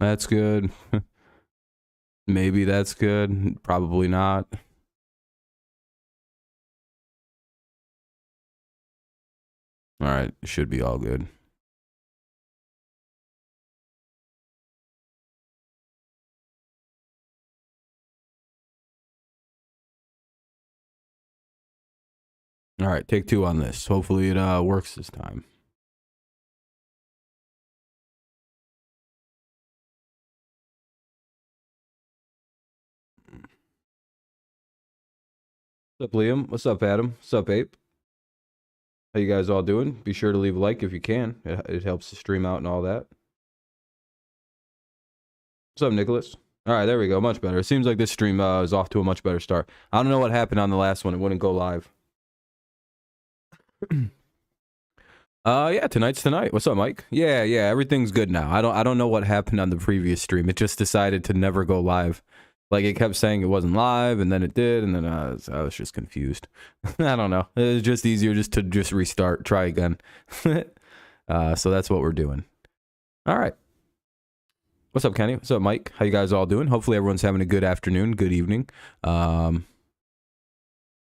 That's good. Maybe that's good. Probably not. All right, should be all good. All right, take two on this. Hopefully it works this time. What's up, Liam? What's up, Adam? What's up, Ape? How you guys all doing? Be sure to leave a like if you can. It helps the stream out and all that. What's up, Nicholas? All right, there we go. Much better. It seems like this stream is off to a much better start. I don't know what happened on the last one. It wouldn't go live. Yeah, tonight's tonight. What's up, Mike? Yeah, everything's good now. I don't know what happened on the previous stream. It just decided to never go live. Like it kept saying it wasn't live, and then it did, and then I was just confused. I don't know. It was just easier just to restart, try again. So that's what we're doing. All right. What's up, Kenny? What's up, Mike? How you guys all doing? Hopefully everyone's having a good afternoon, good evening. You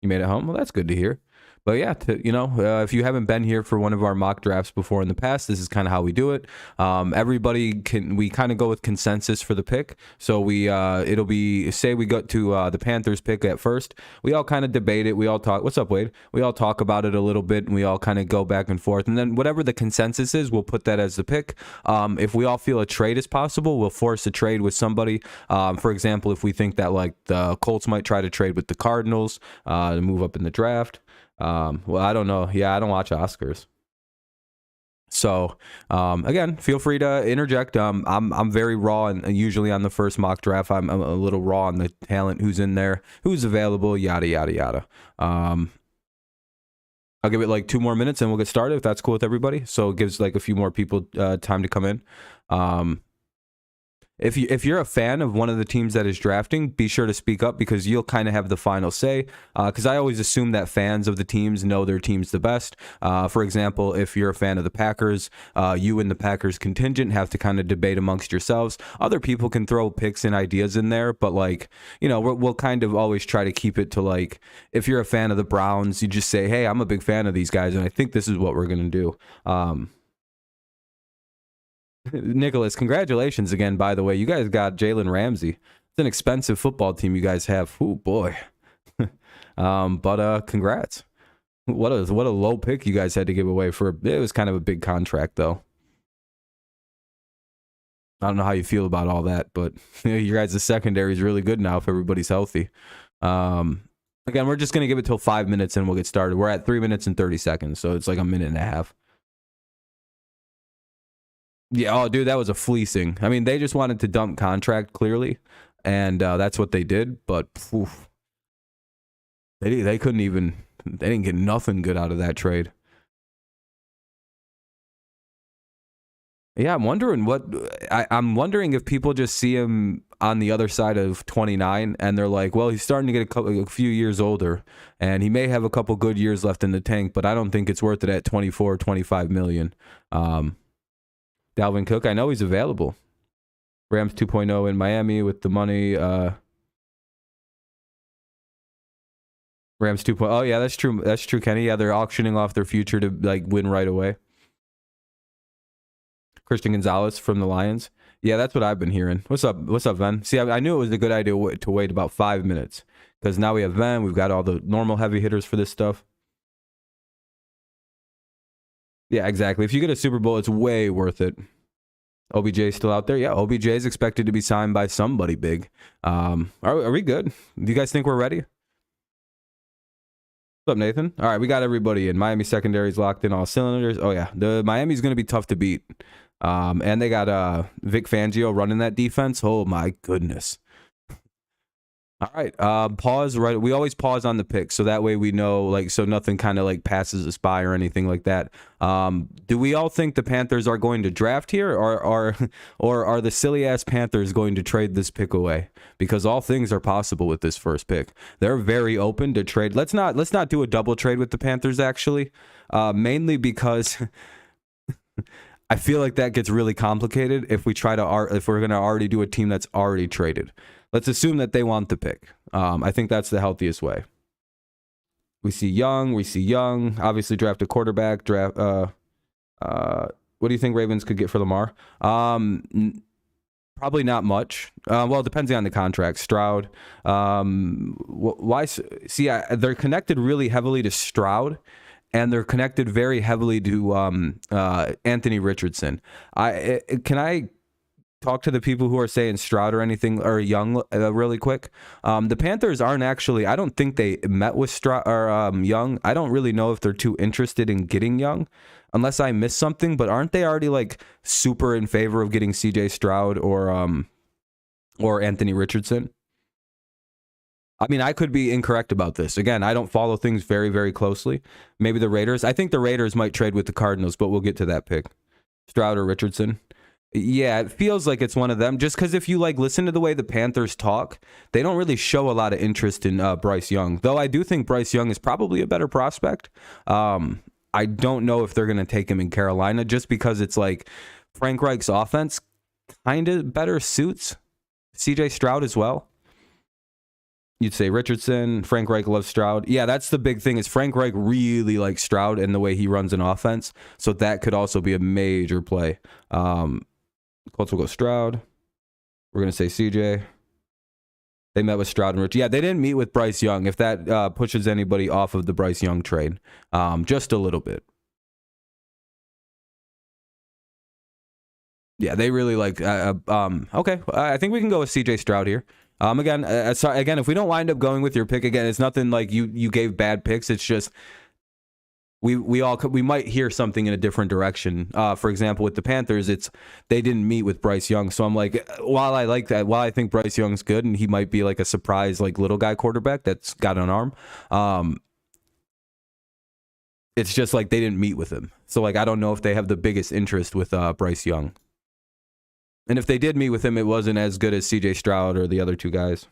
made it home? Well, that's good to hear. But yeah, if you haven't been here for one of our mock drafts before in the past, this is kind of how we do it. We kind of go with consensus for the pick. So it'll be, say we got to the Panthers pick at first. We all kind of debate it. We all talk. What's up, Wade? We all talk about it a little bit, and we all kind of go back and forth. And then whatever the consensus is, we'll put that as the pick. If we all feel a trade is possible, we'll force a trade with somebody. For example, if we think that like the Colts might try to trade with the Cardinals to move up in the draft. Well, I don't know. Yeah, I don't watch Oscars. So, again, feel free to interject. I'm very raw, and usually on the first mock draft, I'm a little raw on the talent, who's in there, who's available, yada, yada, yada. I'll give it like 2 more minutes and we'll get started if that's cool with everybody. So it gives like a few more people time to come in. If you're a fan of one of the teams that is drafting, be sure to speak up because you'll kind of have the final say. Because I always assume that fans of the teams know their teams the best. For example, if you're a fan of the Packers, you and the Packers contingent have to kind of debate amongst yourselves. Other people can throw picks and ideas in there, but like, we'll kind of always try to keep it to like, if you're a fan of the Browns, you just say, hey, I'm a big fan of these guys, and I think this is what we're going to do. Nicholas, congratulations again, by the way. You guys got Jalen Ramsey. It's an expensive football team you guys have. Oh, boy. But congrats. What a low pick you guys had to give away for. It was kind of a big contract, though. I don't know how you feel about all that, but your guys' secondary is really good now if everybody's healthy. Again, we're just going to give it till 5 minutes and we'll get started. We're at 3 minutes and 30 seconds, so it's like a minute and a half. Yeah, oh, dude, that was a fleecing. I mean, they just wanted to dump contract, clearly, and that's what they did, but oof, they couldn't even, they didn't get nothing good out of that trade. Yeah, I'm wondering I'm wondering if people just see him on the other side of 29 and they're like, well, he's starting to get a few years older and he may have a couple good years left in the tank, but I don't think it's worth it at 24, 25 million. Dalvin Cook, I know he's available. Rams 2.0 in Miami with the money. Rams 2.0. Oh, yeah, that's true. That's true, Kenny. Yeah, they're auctioning off their future to like win right away. Christian Gonzalez from the Lions. Yeah, that's what I've been hearing. What's up? What's up, Ven? See, I knew it was a good idea to wait about 5 minutes because now we have Ven. We've got all the normal heavy hitters for this stuff. Yeah, exactly. If you get a Super Bowl, it's way worth it. OBJ still out there? Yeah, OBJ is expected to be signed by somebody big. Are we good? Do you guys think we're ready? What's up, Nathan? All right, we got everybody in. Miami secondary's locked in all cylinders. Oh, yeah. The Miami's going to be tough to beat. And they got Vic Fangio running that defense. Oh, my goodness. All right, pause. Right, we always pause on the pick, so that way we know, like, so nothing kind of like passes us by or anything like that. Do we all think the Panthers are going to draft here, or are the silly ass Panthers going to trade this pick away? Because all things are possible with this first pick. They're very open to trade. Let's not do a double trade with the Panthers actually, mainly because. I feel like that gets really complicated if we try to if we're going to already do a team that's already traded. Let's assume that they want the pick. I think that's the healthiest way. We see Young. Obviously, draft a quarterback. What do you think Ravens could get for Lamar? Probably not much. Well, it depends on the contract. Stroud. Why? See, they're connected really heavily to Stroud, and they're connected very heavily to Anthony Richardson. Can I talk to the people who are saying Stroud or anything or Young really quick? The Panthers aren't actually. I don't think they met with Stroud or Young. I don't really know if they're too interested in getting Young, unless I missed something. But aren't they already like super in favor of getting C.J. Stroud or Anthony Richardson? I mean, I could be incorrect about this. Again, I don't follow things very, very closely. Maybe the Raiders. I think the Raiders might trade with the Cardinals, but we'll get to that pick. Stroud or Richardson. Yeah, it feels like it's one of them. Just because if you like listen to the way the Panthers talk, they don't really show a lot of interest in Bryce Young. Though I do think Bryce Young is probably a better prospect. I don't know if they're going to take him in Carolina just because it's like Frank Reich's offense kind of better suits C.J. Stroud as well. You'd say Richardson. Frank Reich loves Stroud. Yeah, that's the big thing is Frank Reich really likes Stroud and the way he runs an offense. So that could also be a major play. Colts will go Stroud. We're going to say CJ. They met with Stroud and Rich. Yeah, they didn't meet with Bryce Young, if that pushes anybody off of the Bryce Young trade. Just a little bit. Yeah, they really like... okay, I think we can go with CJ Stroud here. Again, if we don't wind up going with your pick again, it's nothing like you gave bad picks. It's just we might hear something in a different direction. For example, with the Panthers, they didn't meet with Bryce Young, so I'm like, while I think Bryce Young's good and he might be like a surprise like little guy quarterback that's got an arm. It's just like they didn't meet with him, so like I don't know if they have the biggest interest with Bryce Young. And if they did meet with him, it wasn't as good as C.J. Stroud or the other two guys.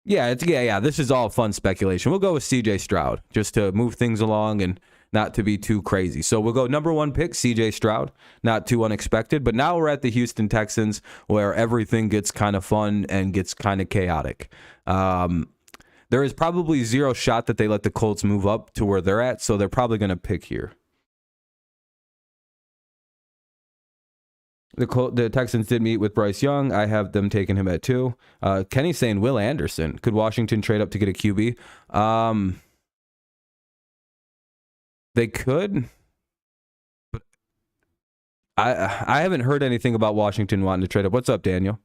Yeah, this is all fun speculation. We'll go with C.J. Stroud just to move things along and not to be too crazy. So we'll go number 1 pick, C.J. Stroud. Not too unexpected. But now we're at the Houston Texans where everything gets kind of fun and gets kind of chaotic. There is probably zero shot that they let the Colts move up to where they're at, so they're probably going to pick here. The Texans did meet with Bryce Young. I have them taking him at 2. Kenny's saying Will Anderson. Could Washington trade up to get a QB? They could. But I haven't heard anything about Washington wanting to trade up. What's up, Daniel?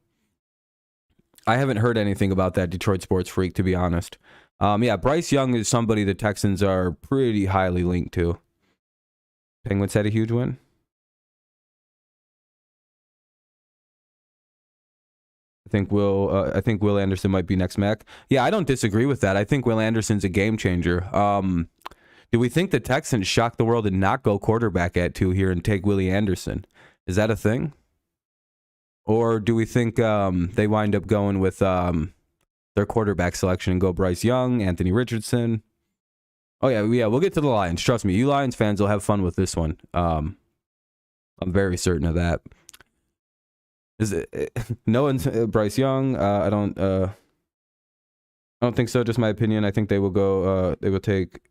I haven't heard anything about that, Detroit Sports Freak, to be honest. Yeah, Bryce Young is somebody the Texans are pretty highly linked to. Penguins had a huge win. I think Will Anderson might be next Mac. Yeah, I don't disagree with that. I think Will Anderson's a game changer. Do we think the Texans shock the world and not go quarterback at 2 here and take Willie Anderson? Is that a thing? Or do we think they wind up going with their quarterback selection and go Bryce Young, Anthony Richardson? Oh, yeah, we'll get to the Lions. Trust me, you Lions fans will have fun with this one. I'm very certain of that. Is it no one's Bryce Young? I don't think so. Just my opinion. I think they will go. They will take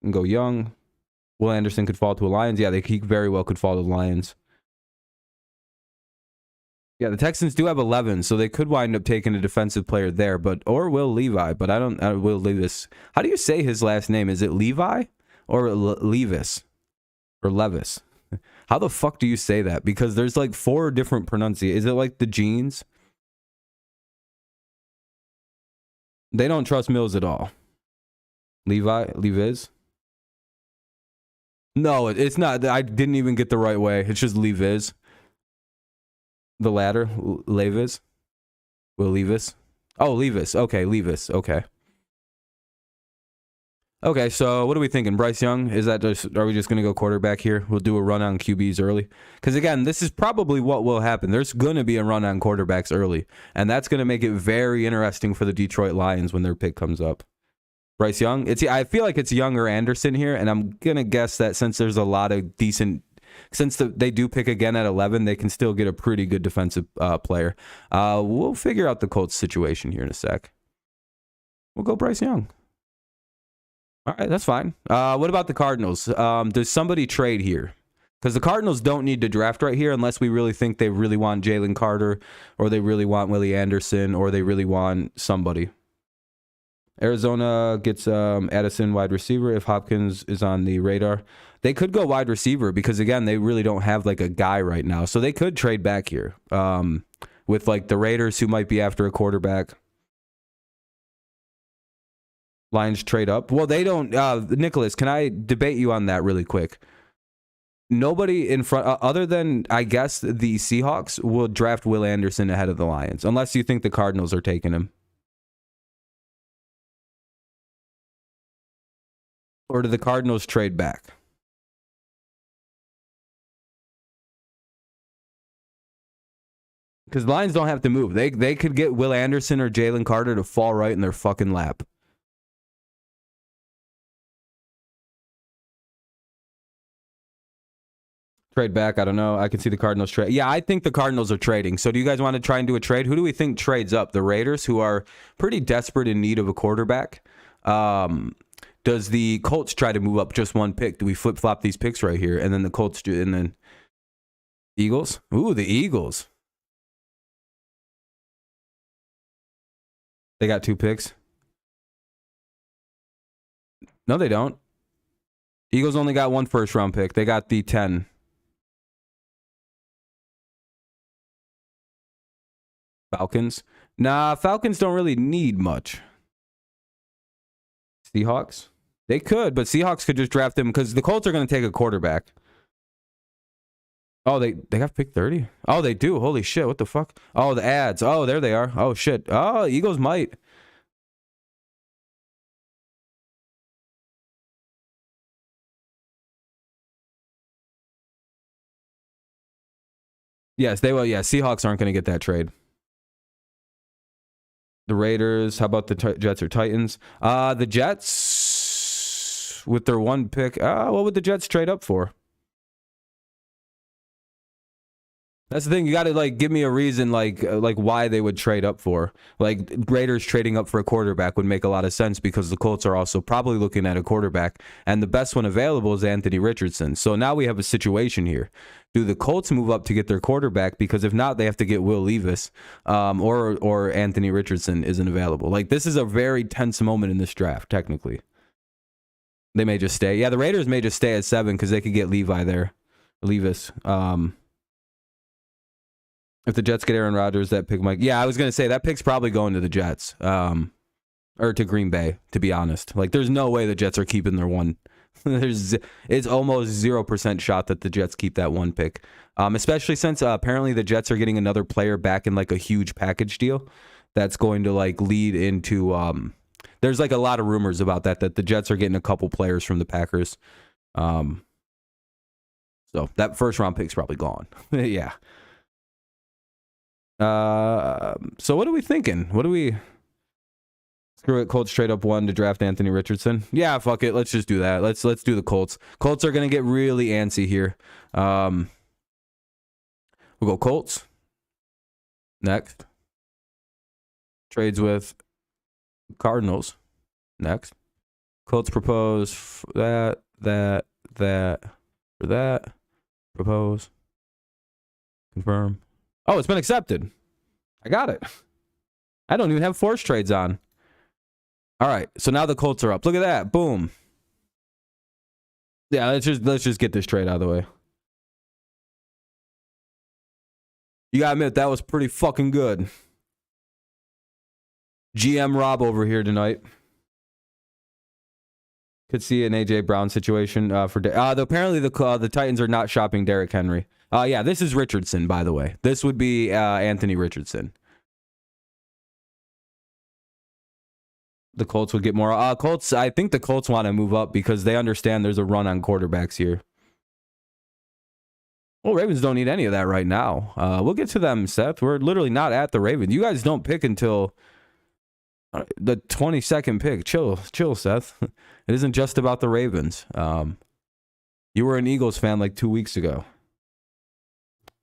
and go Young. Will Anderson could fall to the Lions. Yeah, he very well could fall to the Lions. Yeah, the Texans do have 11, so they could wind up taking a defensive player there, or Will Levi. But I don't. Will Levis. How do you say his last name? Is it Levi or Levis or Levis? How the fuck do you say that? Because there's like 4 different pronunciations. Is it like the genes? They don't trust Mills at all. Levis? No, it's not. I didn't even get the right way. It's just Levis. The latter, Levis. Will Levis? Oh, Levis. Okay, Levis. Okay. Okay, so what are we thinking? Bryce Young? Are we just going to go quarterback here? We'll do a run on QBs early. Because again, this is probably what will happen. There's going to be a run on quarterbacks early. And that's going to make it very interesting for the Detroit Lions when their pick comes up. Bryce Young? I feel like it's Young or Anderson here. And I'm going to guess that since there's a lot of decent since they do pick again at 11, they can still get a pretty good defensive player. We'll figure out the Colts situation here in a sec. We'll go Bryce Young. All right, that's fine. What about the Cardinals? Does somebody trade here? Because the Cardinals don't need to draft right here unless we really think they really want Jalen Carter, or they really want Willie Anderson, or they really want somebody. Arizona gets Addison wide receiver if Hopkins is on the radar. They could go wide receiver because, again, they really don't have like a guy right now. So they could trade back here with like the Raiders, who might be after a quarterback. Lions trade up. Well, they don't. Nicholas, can I debate you on that really quick? Nobody in front, other than, I guess, the Seahawks, will draft Will Anderson ahead of the Lions, unless you think the Cardinals are taking him. Or do the Cardinals trade back? Because the Lions don't have to move. They could get Will Anderson or Jalen Carter to fall right in their fucking lap. Trade back, I don't know. I can see the Cardinals trade. Yeah, I think the Cardinals are trading. So do you guys want to try and do a trade? Who do we think trades up? The Raiders, who are pretty desperate in need of a quarterback. Does the Colts try to move up just one pick? Do we flip-flop these picks right here? And then the Colts do, and then Eagles? Ooh, the Eagles. They got 2 picks. No, they don't. Eagles only got 1 first-round pick. They got the 10. Falcons? Nah, Falcons don't really need much. Seahawks? They could, but Seahawks could just draft them because the Colts are going to take a quarterback. Oh, they got pick 30? Oh, they do. Holy shit, what the fuck? Oh, the ads. Oh, there they are. Oh, shit. Oh, Eagles might. Yes, they will. Yeah, Seahawks aren't going to get that trade. The Raiders. How about the Jets or Titans? The Jets, with their 1 pick. What would the Jets trade up for? That's the thing. You got to like give me a reason, like why they would trade up for. Like Raiders trading up for a quarterback would make a lot of sense because the Colts are also probably looking at a quarterback, and the best one available is Anthony Richardson. So now we have a situation here. Do the Colts move up to get their quarterback? Because if not, they have to get Will Levis, or Anthony Richardson isn't available. Like this is a very tense moment in this draft. Technically, they may just stay. Yeah, the Raiders may just stay at 7 because they could get Levis. If the Jets get Aaron Rodgers, that pick might... Yeah, I was going to say, that pick's probably going to the Jets. Or to Green Bay, to be honest. Like, there's no way the Jets are keeping their 1. It's almost 0% shot that the Jets keep that 1 pick. Especially since apparently the Jets are getting another player back in, like, a huge package deal. That's going to, like, lead into... there's, like, a lot of rumors about that the Jets are getting a couple players from the Packers. So, that first-round pick's probably gone. Yeah. So what are we thinking? Screw it, Colts trade up 1 to draft Anthony Richardson. Yeah, fuck it. Let's just do that. Let's do the Colts. Colts are gonna get really antsy here. We'll go Colts. Next. Trades with Cardinals. Next. Colts propose that, for that. Propose. Confirm. Oh, it's been accepted. I got it. I don't even have force trades on. All right, so now the Colts are up. Look at that. Boom. Yeah, let's just get this trade out of the way. You gotta admit, that was pretty fucking good. GM Rob over here tonight. Could see an AJ Brown situation for... apparently the Titans are not shopping Derrick Henry. Yeah, this is Richardson, by the way. This would be Anthony Richardson. The Colts would get more. Colts. I think the Colts want to move up because they understand there's a run on quarterbacks here. Well, Ravens don't need any of that right now. We'll get to them, Seth. We're literally not at the Ravens. You guys don't pick until the 22nd pick. Chill, Seth. It isn't just about the Ravens. You were an Eagles fan like 2 weeks ago.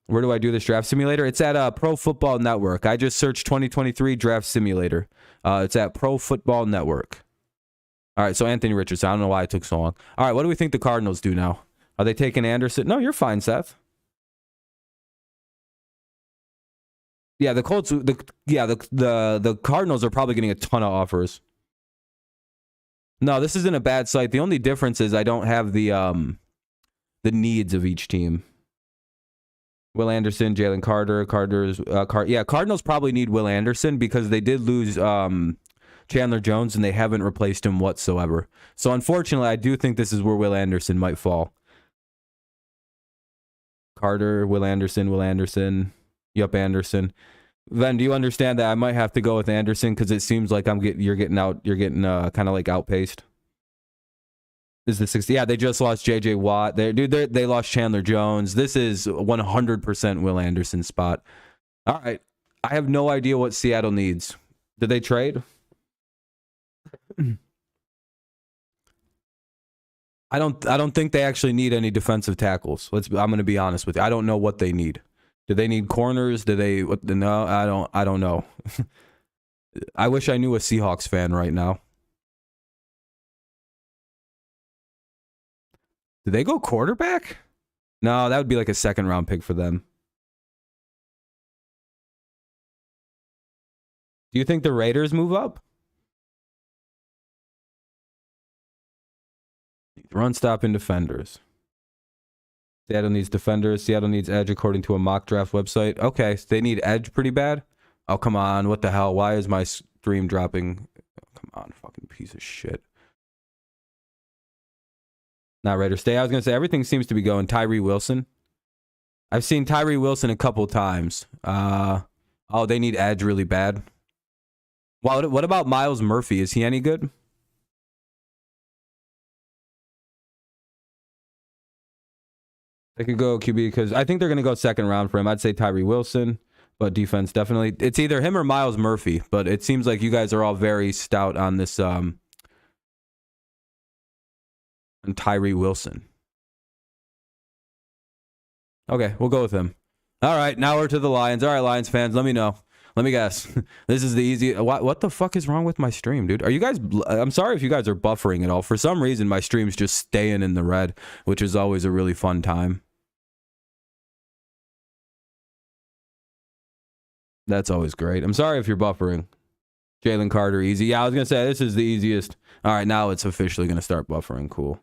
Where do I do this draft simulator? It's at Pro Football Network. I just searched 2023 draft simulator. It's at Pro Football Network. All right, so Anthony Richardson. I don't know why it took so long. All right, what do we think the Cardinals do now? Are they taking Anderson? No, you're fine, Seth. Yeah, the Colts. The Cardinals are probably getting a ton of offers. No, this isn't a bad site. The only difference is I don't have the needs of each team. Will Anderson, Jalen Carter, Cardinals probably need Will Anderson because they did lose Chandler Jones and they haven't replaced him whatsoever. So unfortunately, I do think this is where Will Anderson might fall. Carter, Will Anderson. Yup, Anderson. Ven, do you understand that I might have to go with Anderson because it seems like you're getting kind of like outpaced? Is the 60? Yeah, they just lost J.J. Watt. They lost Chandler Jones. This is 100% Will Anderson's spot. All right. I have no idea what Seattle needs. Did they trade? I don't think they actually need any defensive tackles. I'm going to be honest with you. I don't know what they need. Do they need corners? No, I don't know. I wish I knew a Seahawks fan right now. Did they go quarterback? No, that would be like a second round pick for them. Do you think the Raiders move up? Run stopping defenders. Seattle needs defenders. Seattle needs edge according to a mock draft website. Okay, so they need edge pretty bad. Oh, come on. What the hell? Why is my stream dropping? Come on, fucking piece of shit. Not Raiders stay. I was going to say, everything seems to be going Tyree Wilson. I've seen Tyree Wilson a couple times. Oh, they need edge really bad. Well, what about Miles Murphy? Is he any good? They could go QB because I think they're going to go second round for him. I'd say Tyree Wilson, but defense definitely. It's either him or Miles Murphy, but it seems like you guys are all very stout on this on Tyree Wilson. Okay, we'll go with him. All right, now we're to the Lions. All right, Lions fans, let me know. Let me guess. This is the easy. What the fuck is wrong with my stream, dude? Are you guys? I'm sorry if you guys are buffering at all. For some reason, my stream's just staying in the red, which is always a really fun time. That's always great. I'm sorry if you're buffering. Jalen Carter, easy. Yeah, I was gonna say this is the easiest. All right, now it's officially gonna start buffering. Cool.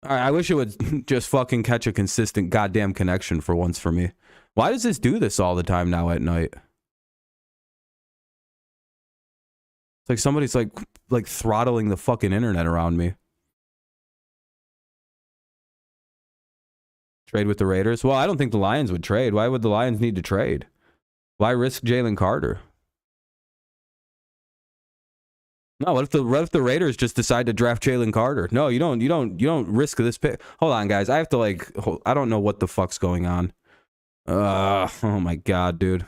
All right, I wish it would just fucking catch a consistent goddamn connection for once for me. Why does this do this all the time now at night? It's like somebody's like throttling the fucking internet around me. Trade with the Raiders? Well, I don't think the Lions would trade. Why would the Lions need to trade? Why risk Jalen Carter? No, what if the Raiders just decide to draft Jalen Carter? No, you don't risk this pick. Hold on, guys. I have to I don't know what the fuck's going on. Oh my god, dude.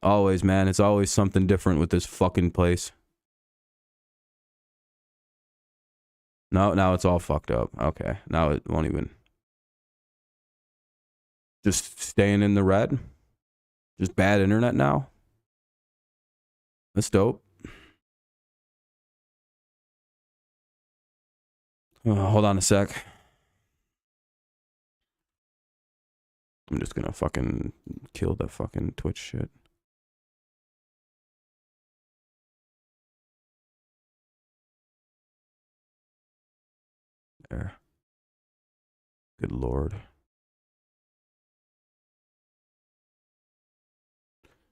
Always, man. It's always something different with this fucking place. No, now it's all fucked up. Okay, now it won't even. Just staying in the red. Just bad internet now. That's dope. Hold on a sec. I'm just gonna fucking kill the fucking Twitch shit. There. Good lord.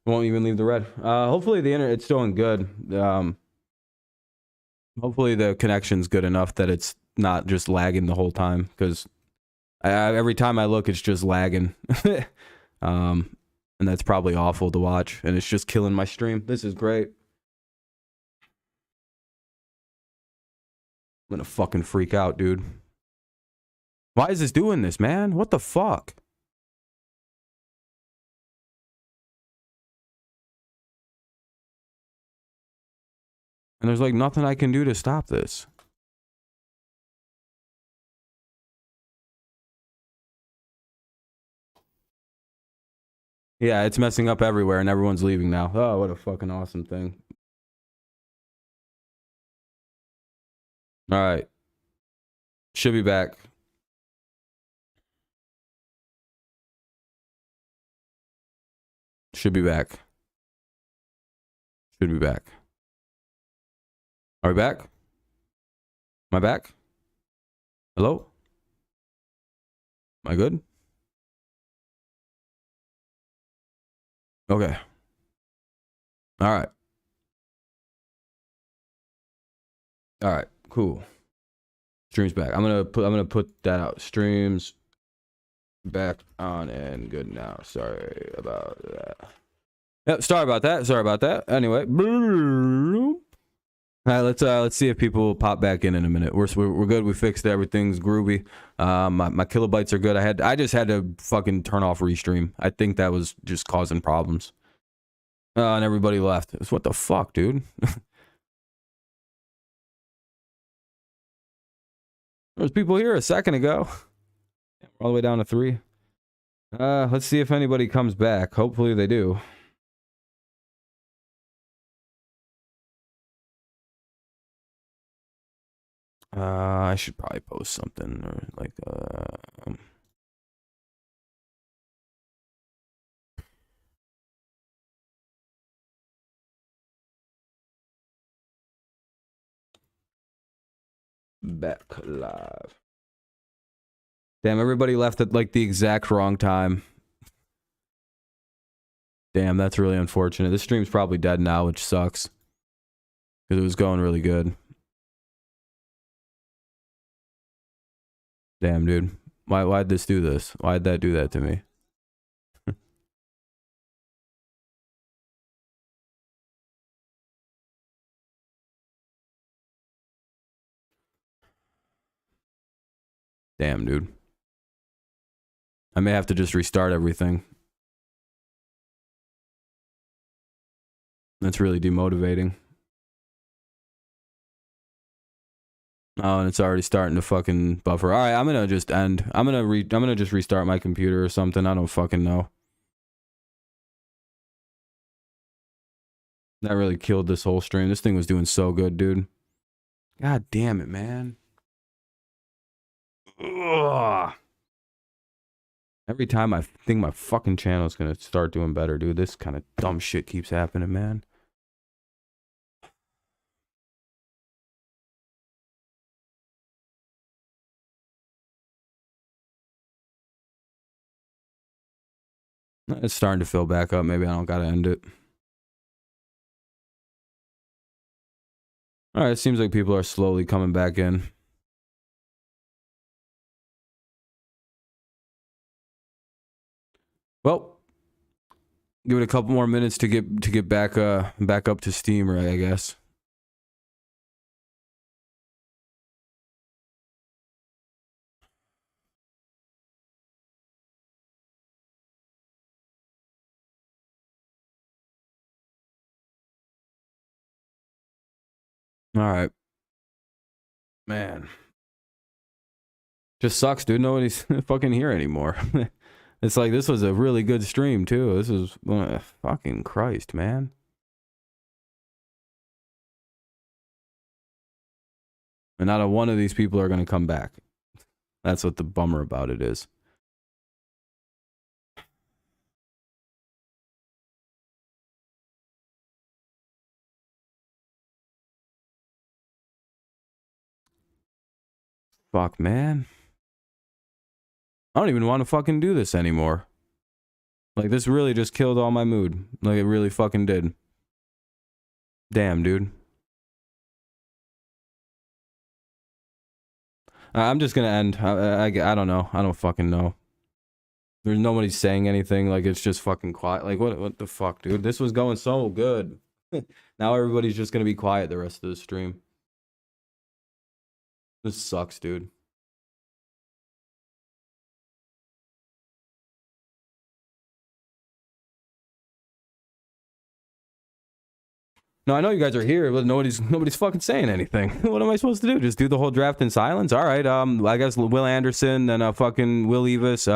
Won't even leave the red. Hopefully the internet's doing good. Hopefully the connection's good enough that it's not just lagging the whole time, because every time I look, it's just lagging. And that's probably awful to watch, and it's just killing my stream. This is great. I'm gonna fucking freak out, dude. Why is this doing this, man? What the fuck? And there's like nothing I can do to stop this. Yeah, it's messing up everywhere and everyone's leaving now. Oh, what a fucking awesome thing. All right. Should be back. Should be back. Should be back. Are we back? Am I back? Hello? Am I good? Okay. All right. All right. Cool. Streams back. I'm gonna put that out. Streams back on and good now. Sorry about that. Yep. Sorry about that. Sorry about that. Anyway. All right, let's see if people pop back in a minute. We're good. We fixed it. Everything's groovy. My kilobytes are good. I just had to fucking turn off restream. I think that was just causing problems. And everybody left. It's what the fuck, dude. There was people here a second ago. We're all the way down to 3. Let's see if anybody comes back. Hopefully they do. I should probably post something or like back live. Damn, everybody left at like the exact wrong time. Damn, that's really unfortunate. This stream's probably dead now, which sucks. Because it was going really good. Damn, dude. Why'd this do this? Why'd that do that to me? Damn, dude. I may have to just restart everything. That's really demotivating. Oh, and it's already starting to fucking buffer. All right, I'm gonna just end. I'm gonna just restart my computer or something. I don't fucking know. That really killed this whole stream. This thing was doing so good, dude. God damn it, man. Ugh. Every time I think my fucking channel is gonna start doing better, dude, this kind of dumb shit keeps happening, man. It's starting to fill back up. Maybe I don't gotta end it. All right, it seems like people are slowly coming back in. Well, give it a couple more minutes to get back up to Steam, right? I guess. All right, man. Just sucks, dude. Nobody's fucking here anymore. It's like this was a really good stream too. This was fucking Christ, man. And not a one of these people are gonna come back. That's what the bummer about it is. Fuck, man. I don't even want to fucking do this anymore. Like, this really just killed all my mood. Like, it really fucking did. Damn, dude. I'm just gonna end. I don't know. I don't fucking know. There's nobody saying anything. Like, it's just fucking quiet. Like, what the fuck, dude? This was going so good. Now everybody's just gonna be quiet the rest of the stream. This sucks, dude. No, I know you guys are here, but nobody's fucking saying anything. What am I supposed to do? Just do the whole draft in silence? All right. I guess Will Anderson and fucking Will Evis.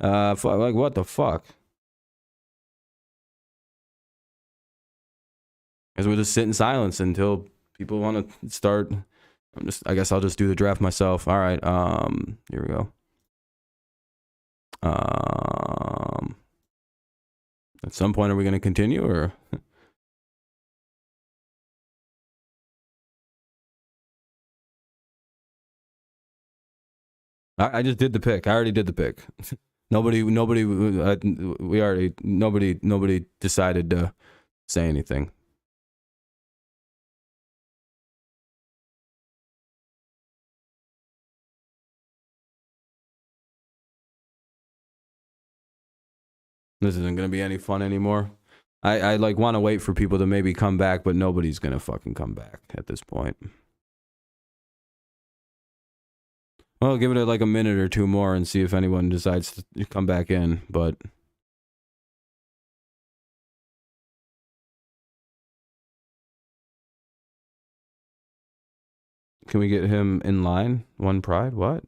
Like, what the fuck? Guess we'll just sit in silence until people want to start. I guess I'll just do the draft myself. All right. Here we go. At some point, are we going to continue or? I just did the pick. I already did the pick. Nobody decided to say anything. This isn't gonna be any fun anymore. I like want to wait for people to maybe come back, but nobody's gonna fucking come back at this point. Well, give it like a minute or two more and see if anyone decides to come back in, but can we get him in line? One pride? What?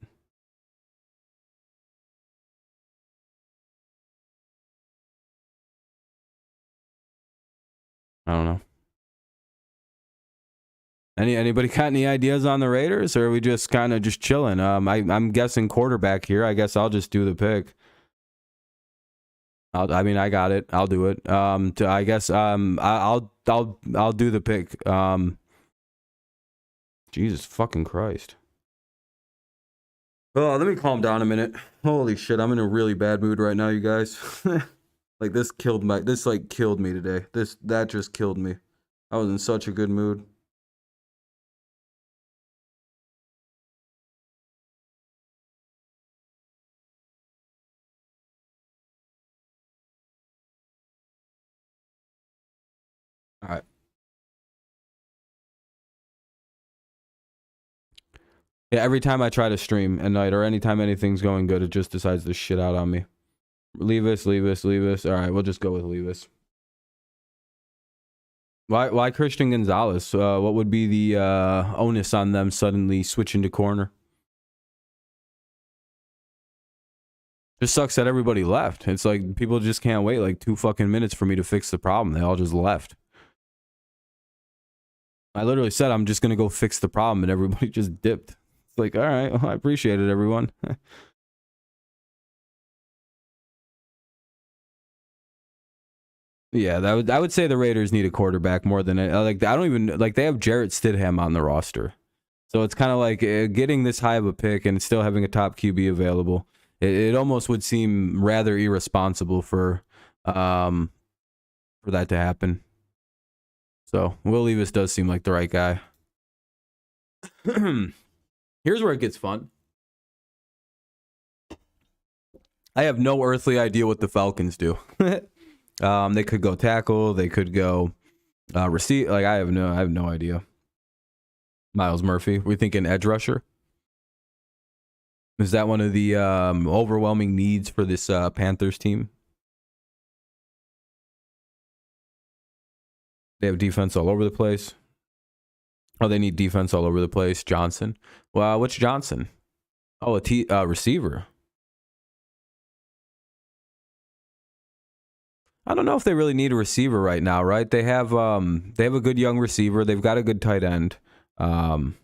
I don't know. Anybody got any ideas on the Raiders, or are we just kind of just chilling? I'm guessing quarterback here. I guess I'll just do the pick. I mean, I got it. I'll do it. I guess I'll do the pick. Jesus fucking Christ. Oh, let me calm down a minute. Holy shit, I'm in a really bad mood right now, you guys. Like this killed me today. That just killed me. I was in such a good mood. All right. Yeah, every time I try to stream at night or anytime anything's going good, it just decides to shit out on me. Levis. All right, we'll just go with Levis. Why Christian Gonzalez? What would be the onus on them suddenly switching to corner? Just sucks that everybody left. It's like people just can't wait like 2 fucking minutes for me to fix the problem. They all just left. I literally said I'm just gonna go fix the problem, and everybody just dipped. It's like, all right, well, I appreciate it, everyone. Yeah, I would say the Raiders need a quarterback more than like I don't even like they have Jarrett Stidham on the roster, so it's kind of like getting this high of a pick and still having a top QB available. It almost would seem rather irresponsible for that to happen. So Will Levis does seem like the right guy. Here's where it gets fun. I have no earthly idea what the Falcons do. They could go tackle. They could go receive. Like I have no idea. Myles Murphy. We thinking edge rusher. Is that one of the overwhelming needs for this Panthers team? They have defense all over the place. Oh, they need defense all over the place. Johnson. Well, what's Johnson? Oh, a receiver. I don't know if they really need a receiver right now, right? They have a good young receiver. They've got a good tight end. Oh,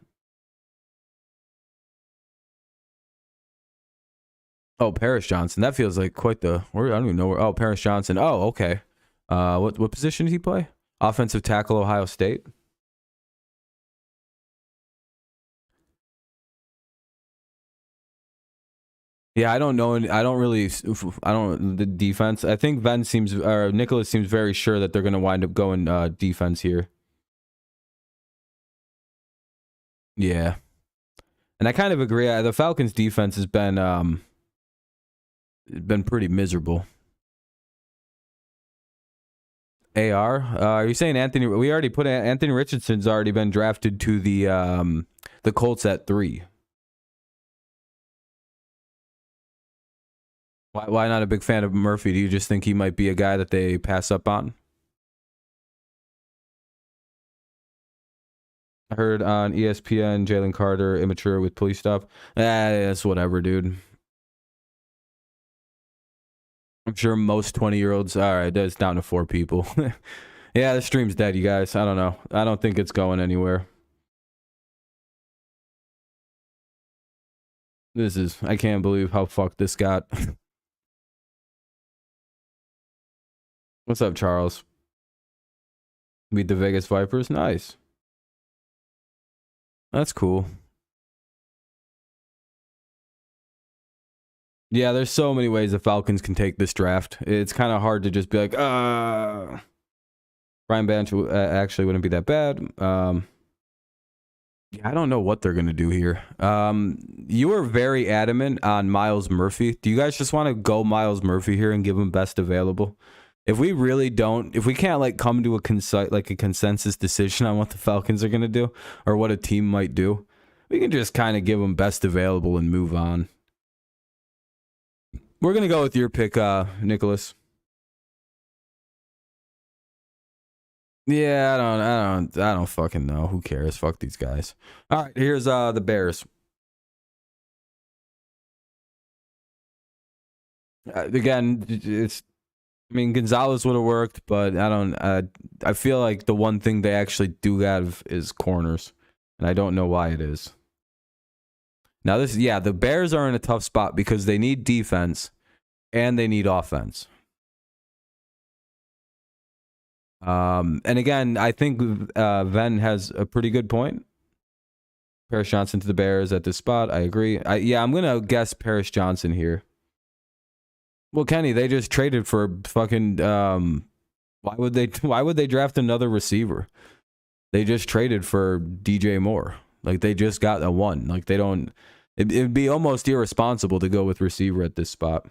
Paris Johnson. That feels like quite the. I don't even know where. Oh, Paris Johnson. Oh, okay. What position did he play? Offensive tackle, Ohio State. Yeah, I don't know. I don't really. I don't the defense. I think Nicholas seems very sure that they're going to wind up going defense here. Yeah, and I kind of agree. The Falcons' defense has been pretty miserable. Are you saying Anthony? We already put Anthony Richardson's already been drafted to the Colts at 3. Why not a big fan of Murphy? Do you just think he might be a guy that they pass up on? I heard on ESPN, Jalen Carter, immature with police stuff. That's whatever, dude. I'm sure most 20-year-olds, all right, that's down to 4 people. Yeah, the stream's dead, you guys. I don't know. I don't think it's going anywhere. I can't believe how fucked this got. What's up, Charles? Beat the Vegas Vipers? Nice. That's cool. Yeah, there's so many ways the Falcons can take this draft. It's kind of hard to just be like, Brian Branch actually wouldn't be that bad. I don't know what they're going to do here. You were very adamant on Myles Murphy. Do you guys just want to go Myles Murphy here and give him best available? If we really don't, if we can't like come to a consensus decision on what the Falcons are going to do or what a team might do, we can just kind of give them best available and move on. We're going to go with your pick, Nicholas. Yeah, I don't fucking know. Who cares? Fuck these guys. All right, here's the Bears. Again, Gonzalez would have worked, but I feel like the one thing they actually do have is corners, and I don't know why it is. Now the Bears are in a tough spot because they need defense and they need offense. And again, I think Ven has a pretty good point. Paris Johnson to the Bears at this spot. I agree. I'm gonna guess Paris Johnson here. Well, Kenny, they just traded for fucking. Why would they draft another receiver? They just traded for DJ Moore. Like they just got a one. Like they don't. It'd be almost irresponsible to go with receiver at this spot.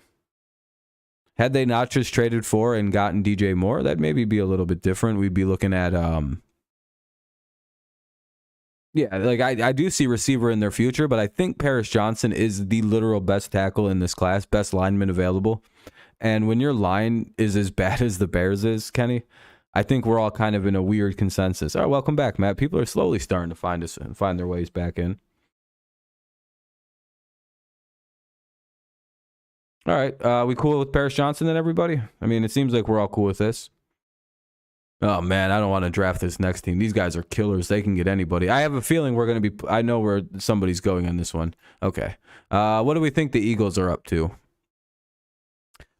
Had they not just traded for and gotten DJ Moore, that maybe be a little bit different. We'd be looking at I do see receiver in their future, but I think Paris Johnson is the literal best tackle in this class, best lineman available. And when your line is as bad as the Bears is, Kenny, I think we're all kind of in a weird consensus. All right, welcome back, Matt. People are slowly starting to find us and find their ways back in. All right, we cool with Paris Johnson then, everybody? I mean, it seems like we're all cool with this. Oh, man, I don't want to draft this next team. These guys are killers. They can get anybody. I have a feeling we're going to be... I know where somebody's going on this one. Okay. What do we think the Eagles are up to?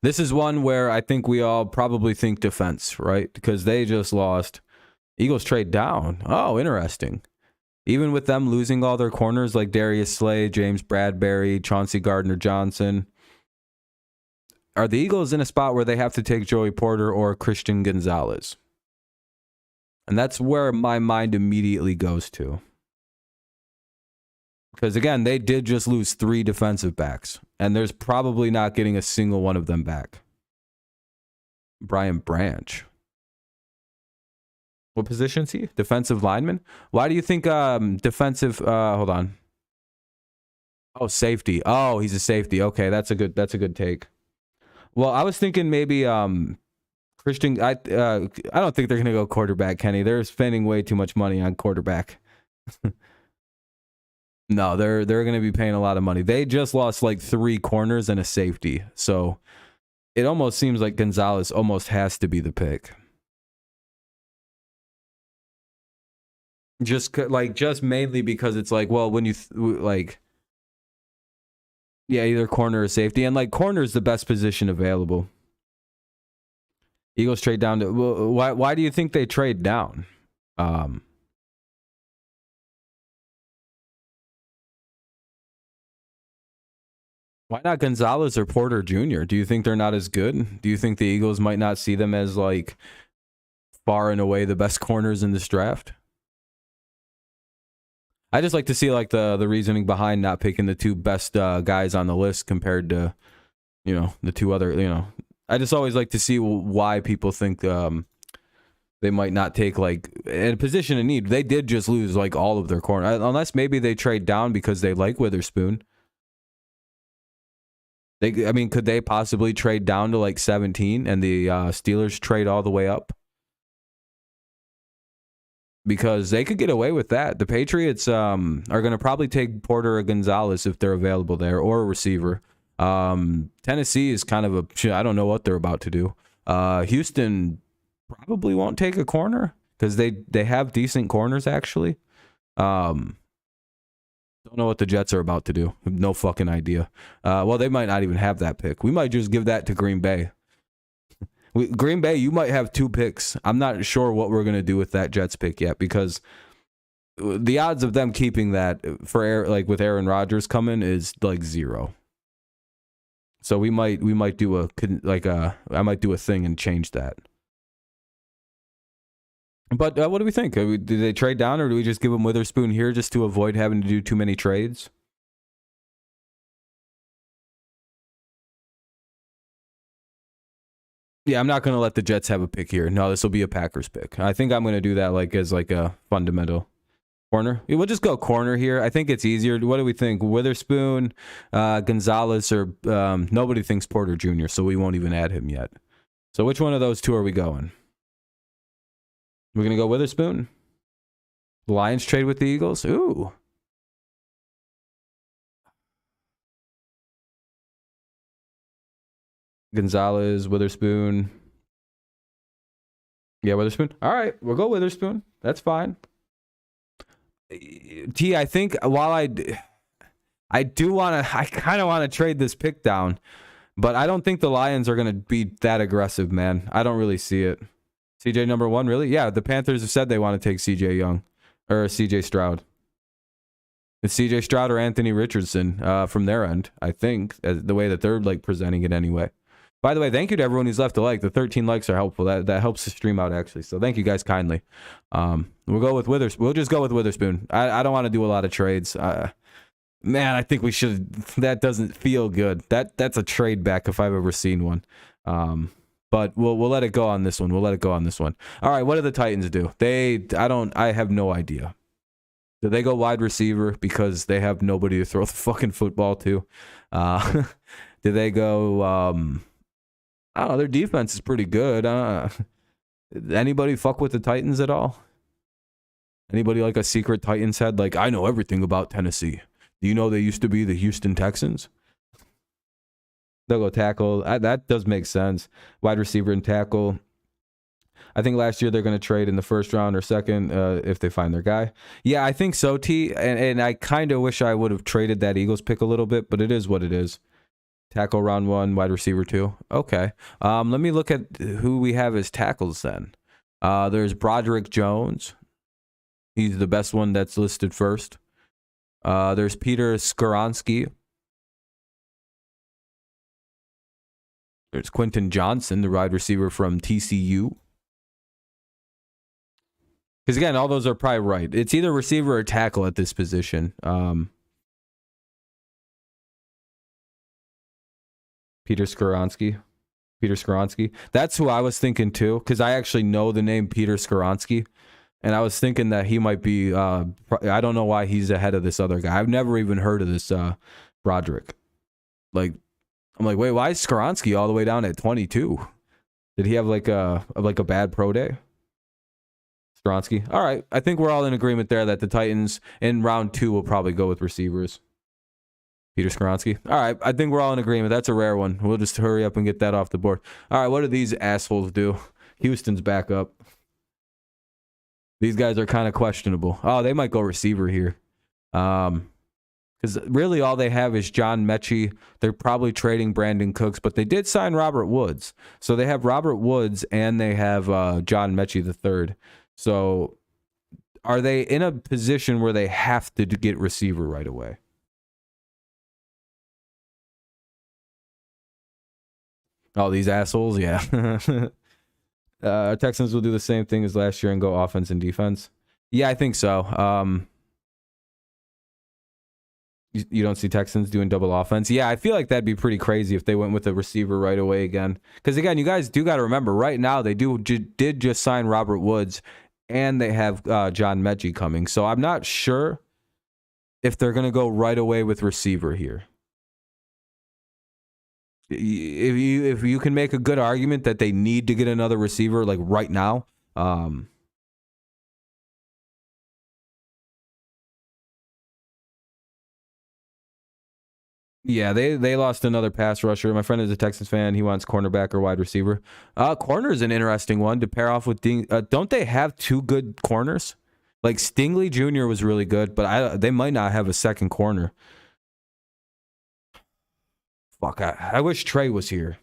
This is one where I think we all probably think defense, right? Because they just lost. Eagles trade down. Oh, interesting. Even with them losing all their corners like Darius Slay, James Bradbury, Chauncey Gardner-Johnson... Are the Eagles in a spot where they have to take Joey Porter or Christian Gonzalez? And that's where my mind immediately goes to. Because, again, they did just lose 3 defensive backs. And there's probably not getting a single one of them back. Brian Branch. What position is he? Defensive lineman? Why do you think defensive... hold on. Oh, safety. Oh, he's a safety. Okay, that's a good take. Well, I was thinking maybe Christian. I don't think they're gonna go quarterback, Kenny. They're spending way too much money on quarterback. No, they're gonna be paying a lot of money. They just lost like 3 corners and a safety, so it almost seems like Gonzalez almost has to be the pick. Just mainly because it's like, well, when you either corner or safety. And, like, corner is the best position available. Eagles trade down to... Well, why do you think they trade down? Why not Gonzalez or Porter Jr.? Do you think they're not as good? Do you think the Eagles might not see them as, like, far and away the best corners in this draft? I just like to see like the reasoning behind not picking the 2 best guys on the list compared to, the 2 other, I just always like to see why people think they might not take like in a position of need. They did just lose like all of their corner, unless maybe they trade down because they like Witherspoon. Could they possibly trade down to like 17 and the Steelers trade all the way up? Because they could get away with that. The Patriots are going to probably take Porter or Gonzalez if they're available there, or a receiver. Tennessee is kind of I don't know what they're about to do. Houston probably won't take a corner because they have decent corners actually. Don't know what the Jets are about to do. No fucking idea. Well, they might not even have that pick. We might just give that to Green Bay. Green Bay, you might have 2 picks. I'm not sure what we're gonna do with that Jets pick yet because the odds of them keeping that for with Aaron Rodgers coming is like 0. So we might do I might do a thing and change that. But what do we think? Did they trade down, or do we just give them Witherspoon here just to avoid having to do too many trades? Yeah, I'm not going to let the Jets have a pick here. No, this will be a Packers pick. I think I'm going to do that as a fundamental corner. We'll just go corner here. I think it's easier. What do we think? Witherspoon, Gonzalez, or nobody thinks Porter Jr., so we won't even add him yet. So which one of those 2 are we going? We're going to go Witherspoon. The Lions trade with the Eagles. Ooh. Gonzalez, Witherspoon. Yeah, Witherspoon. All right, we'll go Witherspoon. That's fine. T, I think while I do want to, I kind of want to trade this pick down, but I don't think the Lions are going to be that aggressive, man. I don't really see it. CJ number 1, really? Yeah, the Panthers have said they want to take CJ Young or CJ Stroud. It's CJ Stroud or Anthony Richardson from their end, I think, the way that they're presenting it anyway. By the way, thank you to everyone who's left a like. The 13 likes are helpful. That helps the stream out actually. So thank you guys kindly. We'll go with Witherspoon. We'll just go with Witherspoon. I don't want to do a lot of trades. Man, I think we should. That doesn't feel good. That's a trade back if I've ever seen one. But we'll let it go on this one. We'll let it go on this one. All right, what do the Titans do? I have no idea. Do they go wide receiver because they have nobody to throw the fucking football to? Do they go I don't know, their defense is pretty good. Anybody fuck with the Titans at all? Anybody like a secret Titans head? I know everything about Tennessee. Do you know they used to be the Houston Texans? They'll go tackle. That does make sense. Wide receiver and tackle. I think last year they're going to trade in the first round or second if they find their guy. Yeah, I think so, T. And I kind of wish I would have traded that Eagles pick a little bit, but it is what it is. Tackle round 1, wide receiver 2. Okay. Let me look at who we have as tackles then. There's Broderick Jones. He's the best one that's listed first. There's Peter Skoronski. There's Quentin Johnson, the wide receiver from TCU. Because again, all those are probably right. It's either receiver or tackle at this position. Peter Skoronski. That's who I was thinking too, because I actually know the name Peter Skoronski. And I was thinking that he might be, I don't know why he's ahead of this other guy. I've never even heard of this Broderick. I'm like, wait, why is Skoronski all the way down at 22? Did he have a bad pro day? Skoronski. All right. I think we're all in agreement there that the Titans in round 2 will probably go with receivers. Peter Skoronski. All right. I think we're all in agreement. That's a rare one. We'll just hurry up and get that off the board. All right. What do these assholes do? Houston's back up. These guys are kind of questionable. Oh, they might go receiver here. Because really all they have is John Mechie. They're probably trading Brandon Cooks, but they did sign Robert Woods. So they have Robert Woods and they have John Mechie III. So are they in a position where they have to get receiver right away? Oh, these assholes? Yeah. Texans will do the same thing as last year and go offense and defense. Yeah, I think so. You don't see Texans doing double offense? Yeah, I feel like that'd be pretty crazy if they went with a receiver right away again. Because again, you guys do got to remember, right now they did just sign Robert Woods, and they have John Mechie coming. So I'm not sure if they're going to go right away with receiver here. If you can make a good argument that they need to get another receiver right now, Yeah, they lost another pass rusher. My friend is a Texans fan. He wants cornerback or wide receiver. Corner is an interesting one to pair off with don't they have two good corners? Like Stingley Jr. was really good, but they might not have a second corner. Fuck, I wish Trey was here.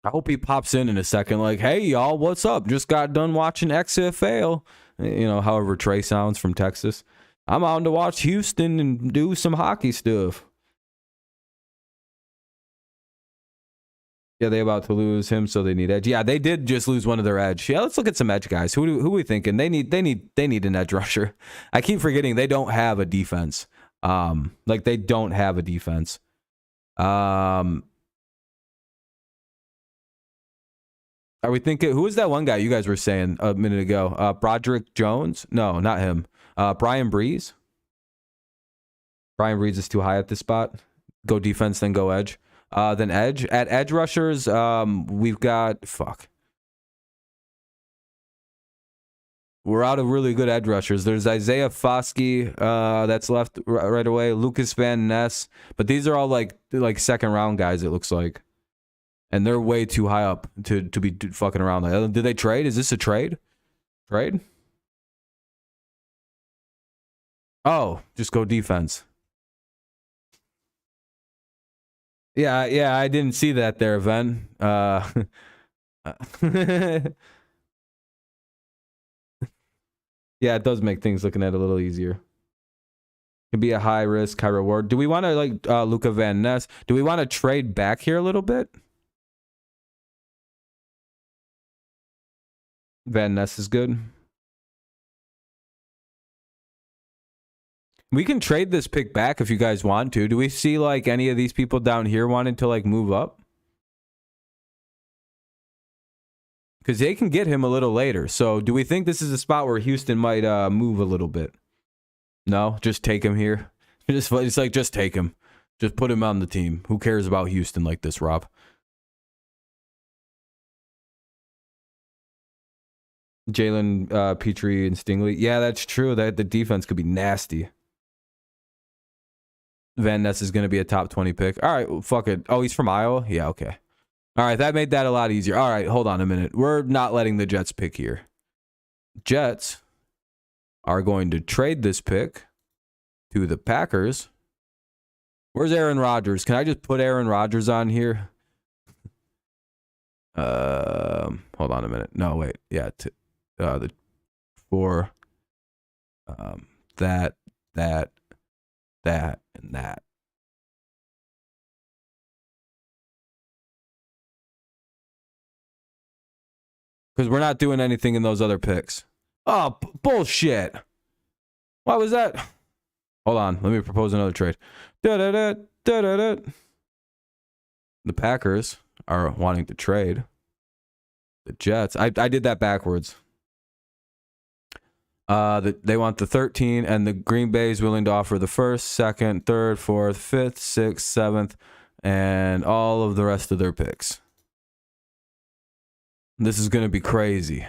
I hope he pops in a second. Like, hey y'all, what's up? Just got done watching XFL. You know, however Trey sounds from Texas. I'm on to watch Houston and do some hockey stuff. Yeah, they about to lose him, so they need edge. Yeah, they did just lose one of their edge. Yeah, let's look at some edge guys. Who are we thinking? They need an edge rusher. I keep forgetting they don't have a defense. Like they don't have a defense. Are we thinking who was that one guy you guys were saying a minute ago? Broderick Jones? No, not him. Brian Breeze. Brian Breeze is too high at this spot. Go defense, then go edge. Then edge. At edge rushers, we've got we're out of really good edge rushers. There's Isaiah Foskey, that's left right away. Lucas Van Ness, but these are all like second round guys. It looks like, and they're way too high up to be fucking around. Did they trade? Is this a trade? Trade? Oh, just go defense. Yeah, I didn't see that there, Ven. Yeah, it does make things looking at it a little easier. Can be a high risk, high reward. Do we want to like Luca Van Ness? Do we want to trade back here a little bit? Van Ness is good. We can trade this pick back if you guys want to. Do we see like any of these people down here wanting to like move up? Because they can get him a little later. So do we think this is a spot where Houston might move a little bit? No, just take him here. It's like just take him. Just put him on the team. Who cares about Houston like this, Rob? Jalen Petrie and Stingley. Yeah, that's true. That the defense could be nasty. Van Ness is going to be a top 20 pick. All right, well, fuck it. Oh, he's from Iowa? Yeah, okay. All right, that made that a lot easier. All right, hold on a minute. We're not letting the Jets pick here. Jets are going to trade this pick to the Packers. Where's Aaron Rodgers? Can I just put Aaron Rodgers on here? Hold on a minute. No, wait. Yeah, that, and that. Because we're not doing anything in those other picks. Oh, bullshit. Why was that? Hold on. Let me propose another trade. The Packers are wanting to trade the Jets. I did that backwards. They want the 13, and the Green Bay is willing to offer the 1st, 2nd, 3rd, 4th, 5th, 6th, 7th, and all of the rest of their picks. This is going to be crazy.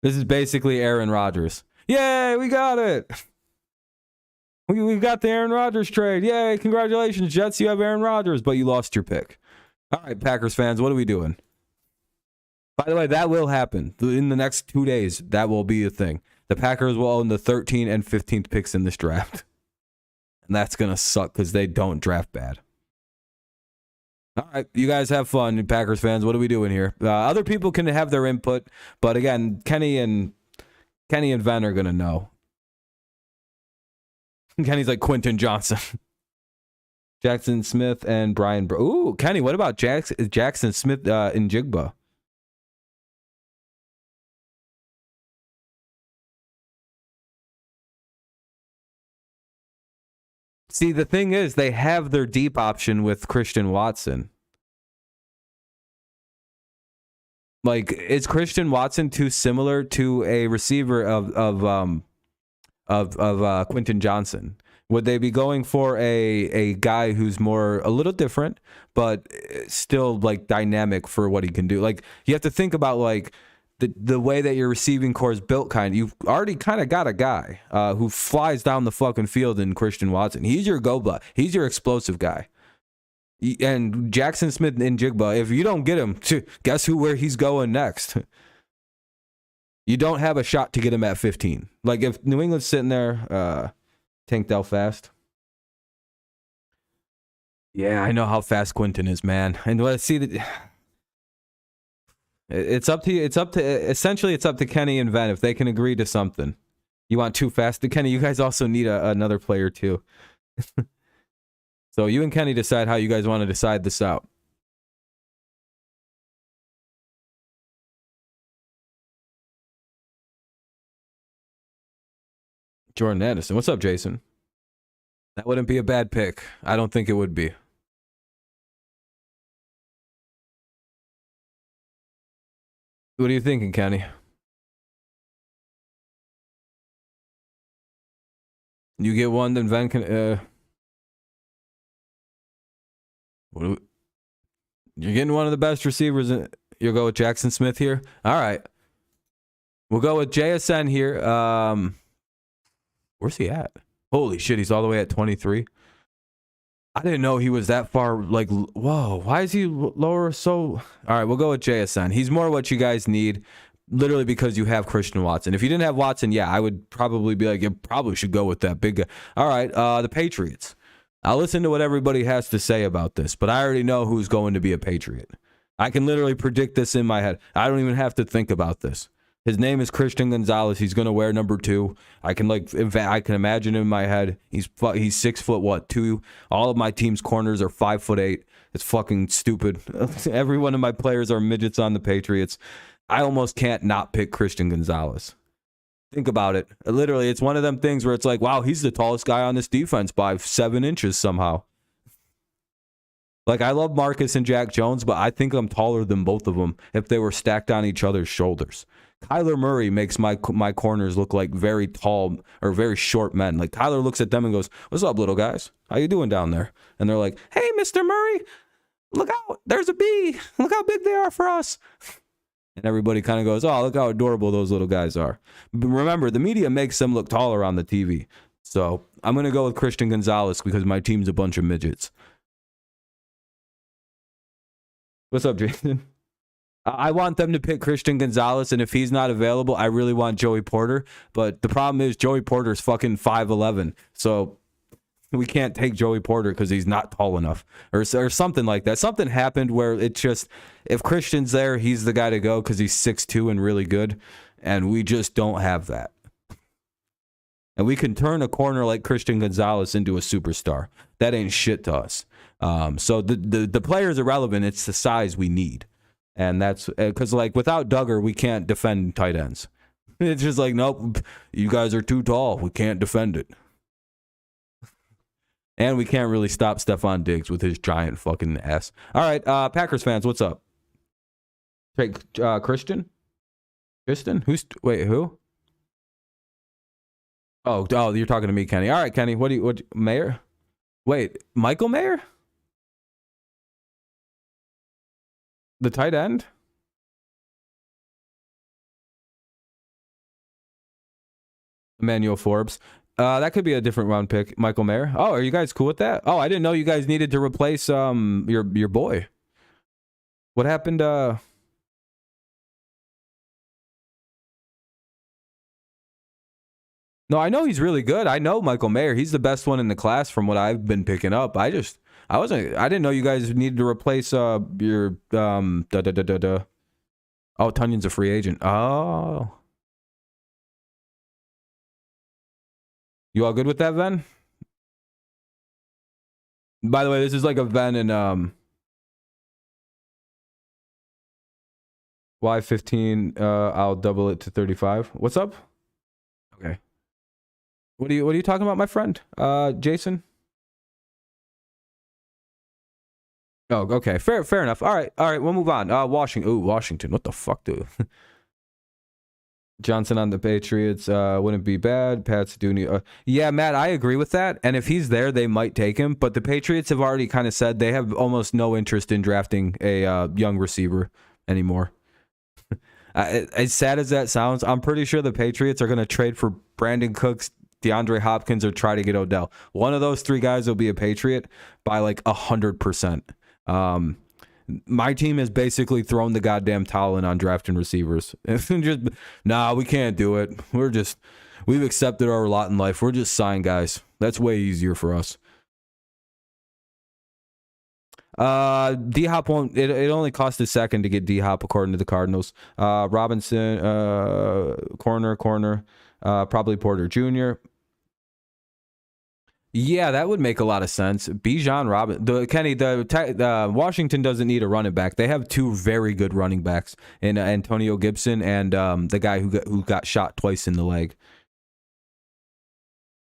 This is basically Aaron Rodgers. Yay, we got it. We got the Aaron Rodgers trade. Yay, congratulations, Jets. You have Aaron Rodgers, but you lost your pick. All right, Packers fans, what are we doing? By the way, that will happen. In the next 2 days, that will be a thing. The Packers will own the 13th and 15th picks in this draft. And that's going to suck because they don't draft bad. All right, you guys have fun, Packers fans. What are we doing here? Other people can have their input, but again, Kenny and Van are going to know. Kenny's like Quentin Johnson. Jackson Smith and Brian. Ooh, Kenny, what about Jackson Smith in Jigba? See, the thing is, they have their deep option with Christian Watson. Like, is Christian Watson too similar to a receiver of Quentin Johnson? Would they be going for a guy who's a little different, but still like dynamic for what he can do? Like, you have to think about like the way that your receiving core is built, you've already kind of got a guy who flies down the fucking field in Christian Watson. He's your go-button. He's your explosive guy. And Jackson Smith and Jigba, if you don't get him, guess where he's going next? You don't have a shot to get him at 15. Like, if New England's sitting there, Tank Dell fast. Yeah, I know how fast Quentin is, man. And let's see, it's up to you. Essentially, it's up to Kenny and Ven if they can agree to something. You want too fast? Kenny, you guys also need another player, too. So you and Kenny decide how you guys want to decide this out. Jordan Addison. What's up, Jason? That wouldn't be a bad pick. I don't think it would be. What are you thinking, Kenny? You get one, then Ven can... You're getting one of the best receivers. You'll go with Jackson Smith here? All right. We'll go with JSN here. Where's he at? Holy shit, he's all the way at 23. I didn't know he was that far. Like, whoa, why is he lower so? All right, we'll go with JSN. He's more what you guys need, literally because you have Christian Watson. If you didn't have Watson, yeah, I would probably be like, you probably should go with that big guy. All right, the Patriots. I'll listen to what everybody has to say about this, but I already know who's going to be a Patriot. I can literally predict this in my head. I don't even have to think about this. His name is Christian Gonzalez. He's going to wear number 2. I can imagine in my head. He's 6'2". All of my team's corners are 5'8". It's fucking stupid. Every one of my players are midgets on the Patriots. I almost can't not pick Christian Gonzalez. Think about it. Literally, it's one of them things where it's like, wow, he's the tallest guy on this defense by 7 inches somehow. Like, I love Marcus and Jack Jones, but I think I'm taller than both of them if they were stacked on each other's shoulders. Kyler Murray makes my corners look like very tall or very short men. Like, Kyler looks at them and goes, "What's up, little guys? How you doing down there?" And they're like, "Hey, Mr. Murray, look out. There's a bee. Look how big they are for us." And everybody kind of goes, "Oh, look how adorable those little guys are." But remember, the media makes them look taller on the TV. So I'm going to go with Christian Gonzalez because my team's a bunch of midgets. What's up, Jason? I want them to pick Christian Gonzalez, and if he's not available, I really want Joey Porter. But the problem is Joey Porter's fucking 5'11", so we can't take Joey Porter because he's not tall enough, or something like that. Something happened where it's just, if Christian's there, he's the guy to go because he's 6'2" and really good, and we just don't have that. And we can turn a corner like Christian Gonzalez into a superstar. That ain't shit to us. So the player's irrelevant. It's the size we need. And that's because, like, without Duggar, we can't defend tight ends. It's just like, nope, you guys are too tall. We can't defend it. And we can't really stop Stephon Diggs with his giant fucking ass. All right, Packers fans, what's up? Take Christian? Kristen? Wait, who? Oh, you're talking to me, Kenny. All right, Kenny, what Mayer? Wait, Michael Mayer? The tight end? Emmanuel Forbes. That could be a different round pick. Michael Mayer. Oh, are you guys cool with that? Oh, I didn't know you guys needed to replace your boy. What happened? No, I know he's really good. I know Michael Mayer. He's the best one in the class from what I've been picking up. I didn't know you guys needed to replace your Oh, Tunyon's a free agent. Oh. You all good with that, Ven? By the way, this is like a Ven and Y15. I'll double it to 35. What's up? Okay. What are you talking about, my friend? Jason? Oh, okay. Fair enough. All right, we'll move on. Washington. What the fuck, dude? Johnson on the Patriots wouldn't be bad. Pat's do yeah, Matt, I agree with that. And if he's there, they might take him. But the Patriots have already kind of said they have almost no interest in drafting a young receiver anymore. As sad as that sounds, I'm pretty sure the Patriots are going to trade for Brandon Cooks, DeAndre Hopkins, or try to get Odell. One of those three guys will be a Patriot by like 100%. My team has basically thrown the goddamn towel in on drafting receivers. Nah, we can't do it. We've accepted our lot in life. We're just sign guys. That's way easier for us. D-Hop won't. It only cost a second to get D-Hop according to the Cardinals. Robinson, corner, probably Porter Jr. Yeah, that would make a lot of sense. Bijan Washington doesn't need a running back. They have two very good running backs in Antonio Gibson and the guy who got shot twice in the leg.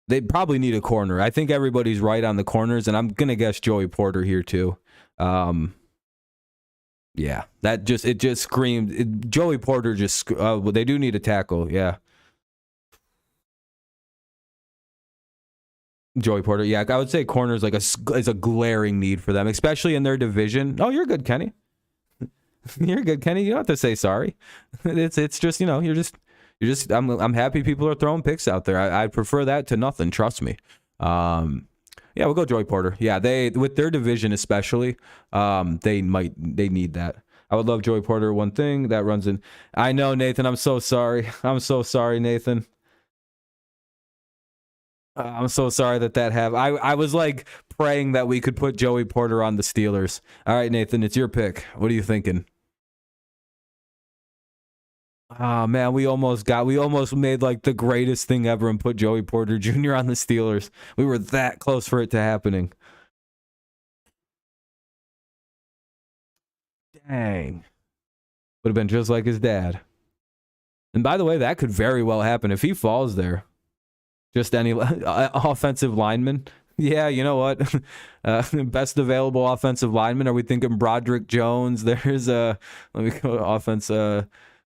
They probably need a corner. I think everybody's right on the corners, and I'm gonna guess Joey Porter here too. Yeah, it just screamed. Joey Porter just. They do need a tackle. Yeah. Joey Porter, yeah, I would say corner is a glaring need for them, especially in their division. Oh, you're good, Kenny. You're good, Kenny. You don't have to say sorry. It's just you're just. I'm happy people are throwing picks out there. I prefer that to nothing. Trust me. Yeah, we'll go Joey Porter. Yeah, they with their division especially, they need that. I would love Joey Porter. One thing that runs in. I know, Nathan. I'm so sorry. I'm so sorry, Nathan. I'm so sorry that happened. I was like praying that we could put Joey Porter on the Steelers. All right, Nathan, it's your pick. What are you thinking? Oh man, we almost made like the greatest thing ever and put Joey Porter Jr. on the Steelers. We were that close for it to happening. Dang. Would have been just like his dad. And by the way, that could very well happen if he falls there. Just any offensive lineman. Yeah, you know what? Best available offensive lineman. Are we thinking Broderick Jones? There's let me go offense.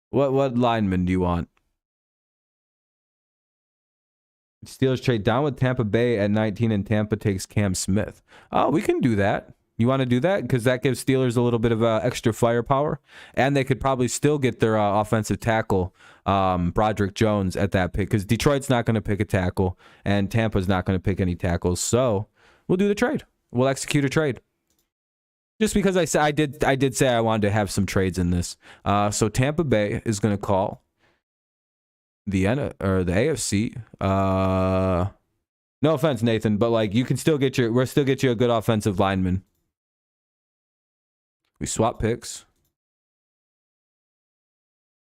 What lineman do you want? Steelers trade down with Tampa Bay at 19 and Tampa takes Cam Smith. Oh, we can do that. You want to do that? Because that gives Steelers a little bit of extra firepower. And they could probably still get their offensive tackle, Broderick Jones, at that pick. Because Detroit's not going to pick a tackle. And Tampa's not going to pick any tackles. So we'll do the trade. We'll execute a trade. Just because I did say I wanted to have some trades in this. So Tampa Bay is going to call the AFC. No offense, Nathan, but like we'll still get you a good offensive lineman. We swap picks.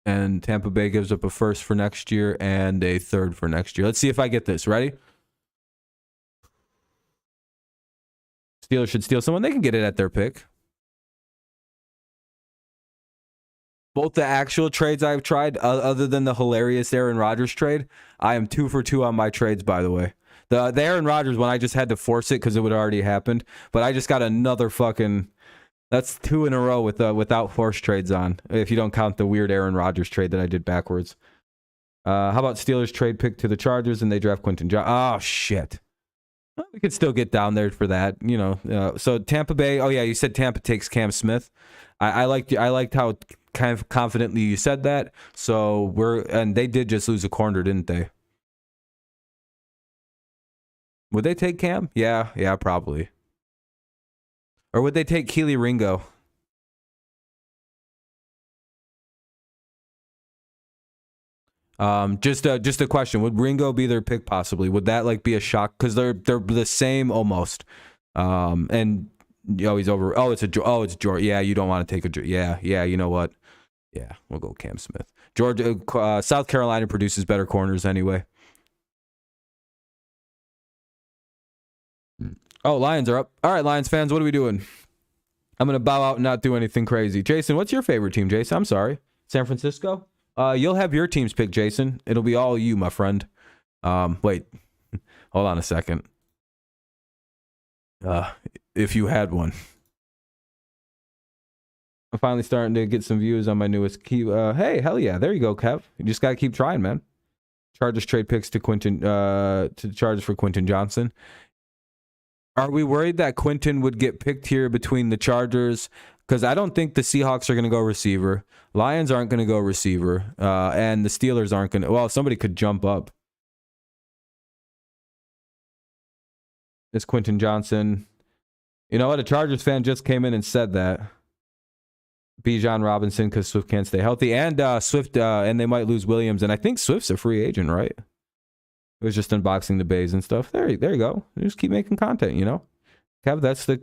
And Tampa Bay gives up a first for next year and a third for next year. Let's see if I get this. Ready? Steelers should steal someone. They can get it at their pick. Both the actual trades I've tried, other than the hilarious Aaron Rodgers trade, I am 2 for 2 on my trades, by the way. The Aaron Rodgers one, I just had to force it because it would already happened. But I just got another fucking... That's 2 in a row without force trades on, if you don't count the weird Aaron Rodgers trade that I did backwards. How about Steelers trade pick to the Chargers and they draft Quentin Johnson? Oh, shit. Well, we could still get down there for that, So Tampa Bay. Oh yeah, you said Tampa takes Cam Smith. I liked how kind of confidently you said that. So and they did just lose a corner, didn't they? Would they take Cam? Yeah, probably. Or would they take Keely Ringo? Just a question. Would Ringo be their pick possibly? Would that be a shock? Because they're the same almost. And he's over. It's Georgia. Yeah, you don't want to take a. Yeah. You know what? Yeah, we'll go Cam Smith. Georgia, South Carolina produces better corners anyway. Oh, Lions are up. All right, Lions fans, what are we doing? I'm gonna bow out and not do anything crazy. Jason, what's your favorite team? Jason, I'm sorry. San Francisco. You'll have your team's pick, Jason. It'll be all you, my friend. Wait, hold on a second. If you had one. I'm finally starting to get some views on my newest key. Hey, hell yeah. There you go, Kev. You just got to keep trying, man. Chargers trade picks to the Chargers for Quentin Johnson. Are we worried that Quentin would get picked here between the Chargers, because I don't think the Seahawks are going to go receiver. Lions aren't going to go receiver. And the Steelers aren't going to. Well, somebody could jump up. It's Quentin Johnson. You know what? A Chargers fan just came in and said that. Bijan Robinson, because Swift can't stay healthy. And Swift, and they might lose Williams. And I think Swift's a free agent, right? It was just unboxing the bays and stuff. There you go. You just keep making content, you know? Kev, that's the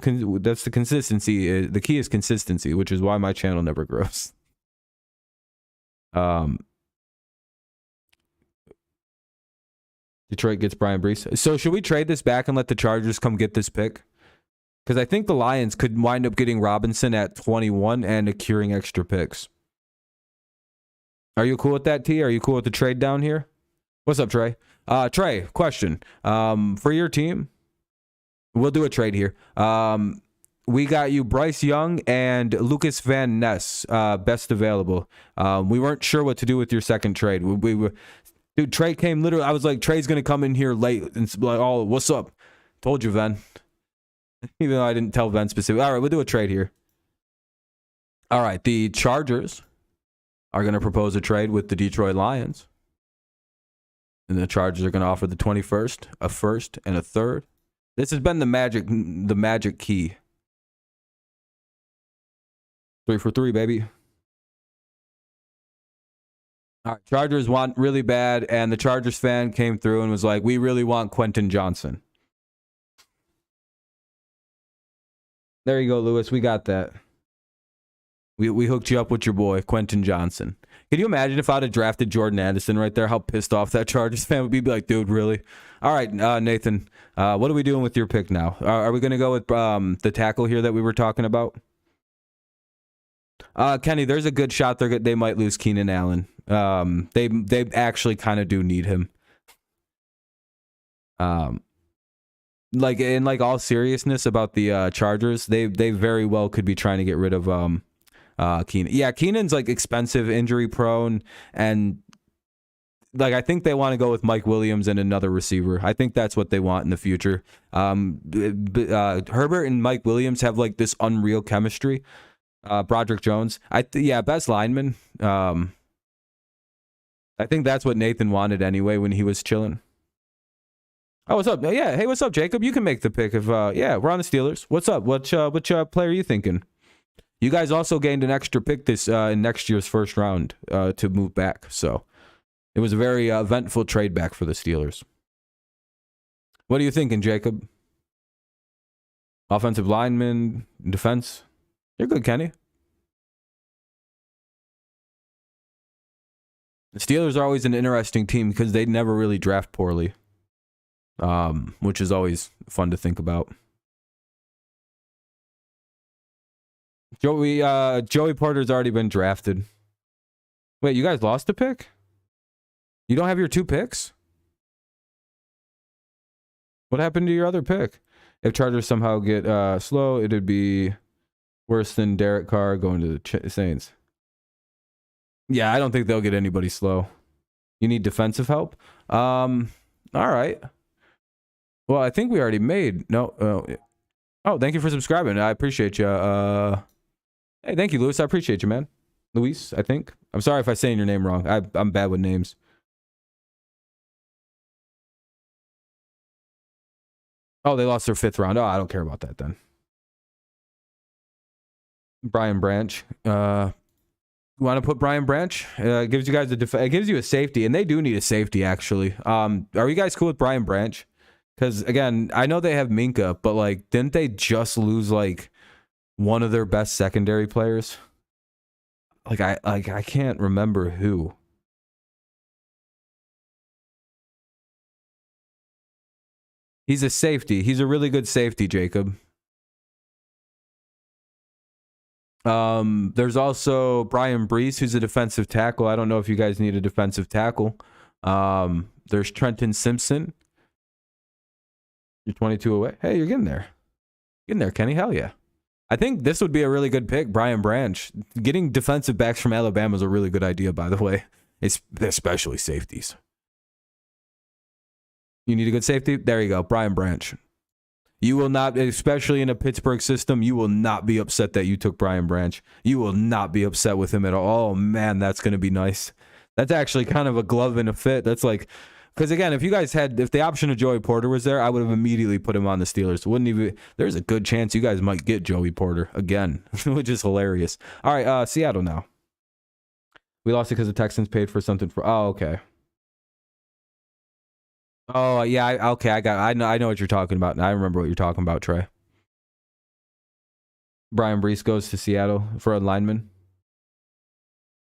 consistency. The key is consistency, which is why my channel never grows. Detroit gets Brian Brees. So should we trade this back and let the Chargers come get this pick? Because I think the Lions could wind up getting Robinson at 21 and acquiring extra picks. Are you cool with that, T? Are you cool with the trade down here? What's up, Trey? Trey, question. For your team, we'll do a trade here. We got you Bryce Young and Lucas Van Ness, best available. We weren't sure what to do with your second trade. Dude, Trey came literally. I was like, Trey's going to come in here late and be like, oh, what's up? Told you, Ven. Even though I didn't tell Ven specifically. All right, we'll do a trade here. All right, the Chargers are going to propose a trade with the Detroit Lions. And the Chargers are going to offer the 21st, a first, and a third. This has been the magic key. 3 for 3, baby. All right, Chargers want really bad, and the Chargers fan came through and was like, we really want Quentin Johnson. There you go, Lewis. We got that. We hooked you up with your boy, Quentin Johnson. Can you imagine if I'd have drafted Jordan Addison right there, how pissed off that Chargers fan would be? Be like, dude, really? All right, Nathan, what are we doing with your pick now? Are we going to go with the tackle here that we were talking about? Kenny, there's a good shot they might lose Keenan Allen. They actually kind of do need him. Like in all seriousness about the Chargers, they very well could be trying to get rid of Keenan. Yeah, Keenan's like expensive, injury prone, and like I think they want to go with Mike Williams and another receiver. I think that's what they want in the future. Herbert and Mike Williams have like this unreal chemistry. Broderick Jones, best lineman. I think that's what Nathan wanted anyway when he was chilling. Oh, what's up? Yeah, hey, what's up, Jacob? You can make the pick if we're on the Steelers. What's up? Which player are you thinking? You guys also gained an extra pick this in next year's first round to move back. So it was a very eventful trade back for the Steelers. What are you thinking, Jacob? Offensive lineman, defense? You're good, Kenny. The Steelers are always an interesting team because they never really draft poorly, which is always fun to think about. Joey Porter's already been drafted. Wait, you guys lost a pick? You don't have your 2 picks? What happened to your other pick? If Chargers somehow get slow, it'd be worse than Derek Carr going to the Saints. Yeah, I don't think they'll get anybody slow. You need defensive help? All right. Well, I think we already made... No. Oh, thank you for subscribing. I appreciate you. Hey, thank you, Luis. I appreciate you, man. Luis, I think. I'm sorry if I'm saying your name wrong. I'm bad with names. Oh, they lost their 5th round. Oh, I don't care about that then. Brian Branch. You want to put Brian Branch? It gives you guys it gives you a safety, and they do need a safety, actually. Are you guys cool with Brian Branch? Because, again, I know they have Minka, but, like, didn't they just lose, like, one of their best secondary players? I can't remember who. He's a safety. He's a really good safety, Jacob. There's also Brian Brees, who's a defensive tackle. I don't know if you guys need a defensive tackle. There's Trenton Simpson. You're 22 away. Hey, you're getting there. Getting there, Kenny. Hell yeah. I think this would be a really good pick, Brian Branch. Getting defensive backs from Alabama is a really good idea, by the way. It's especially safeties. You need a good safety? There you go, Brian Branch. You will not, especially in a Pittsburgh system, you will not be upset that you took Brian Branch. You will not be upset with him at all. Oh, man, that's going to be nice. That's actually kind of a glove and a fit. That's like, because again, if the option of Joey Porter was there, I would have immediately put him on the Steelers. There's a good chance you guys might get Joey Porter again, which is hilarious. All right, Seattle now. We lost it because the Texans paid for something oh, okay. Oh yeah, I know what you're talking about. I remember what you're talking about, Trey. Brian Brees goes to Seattle for a lineman.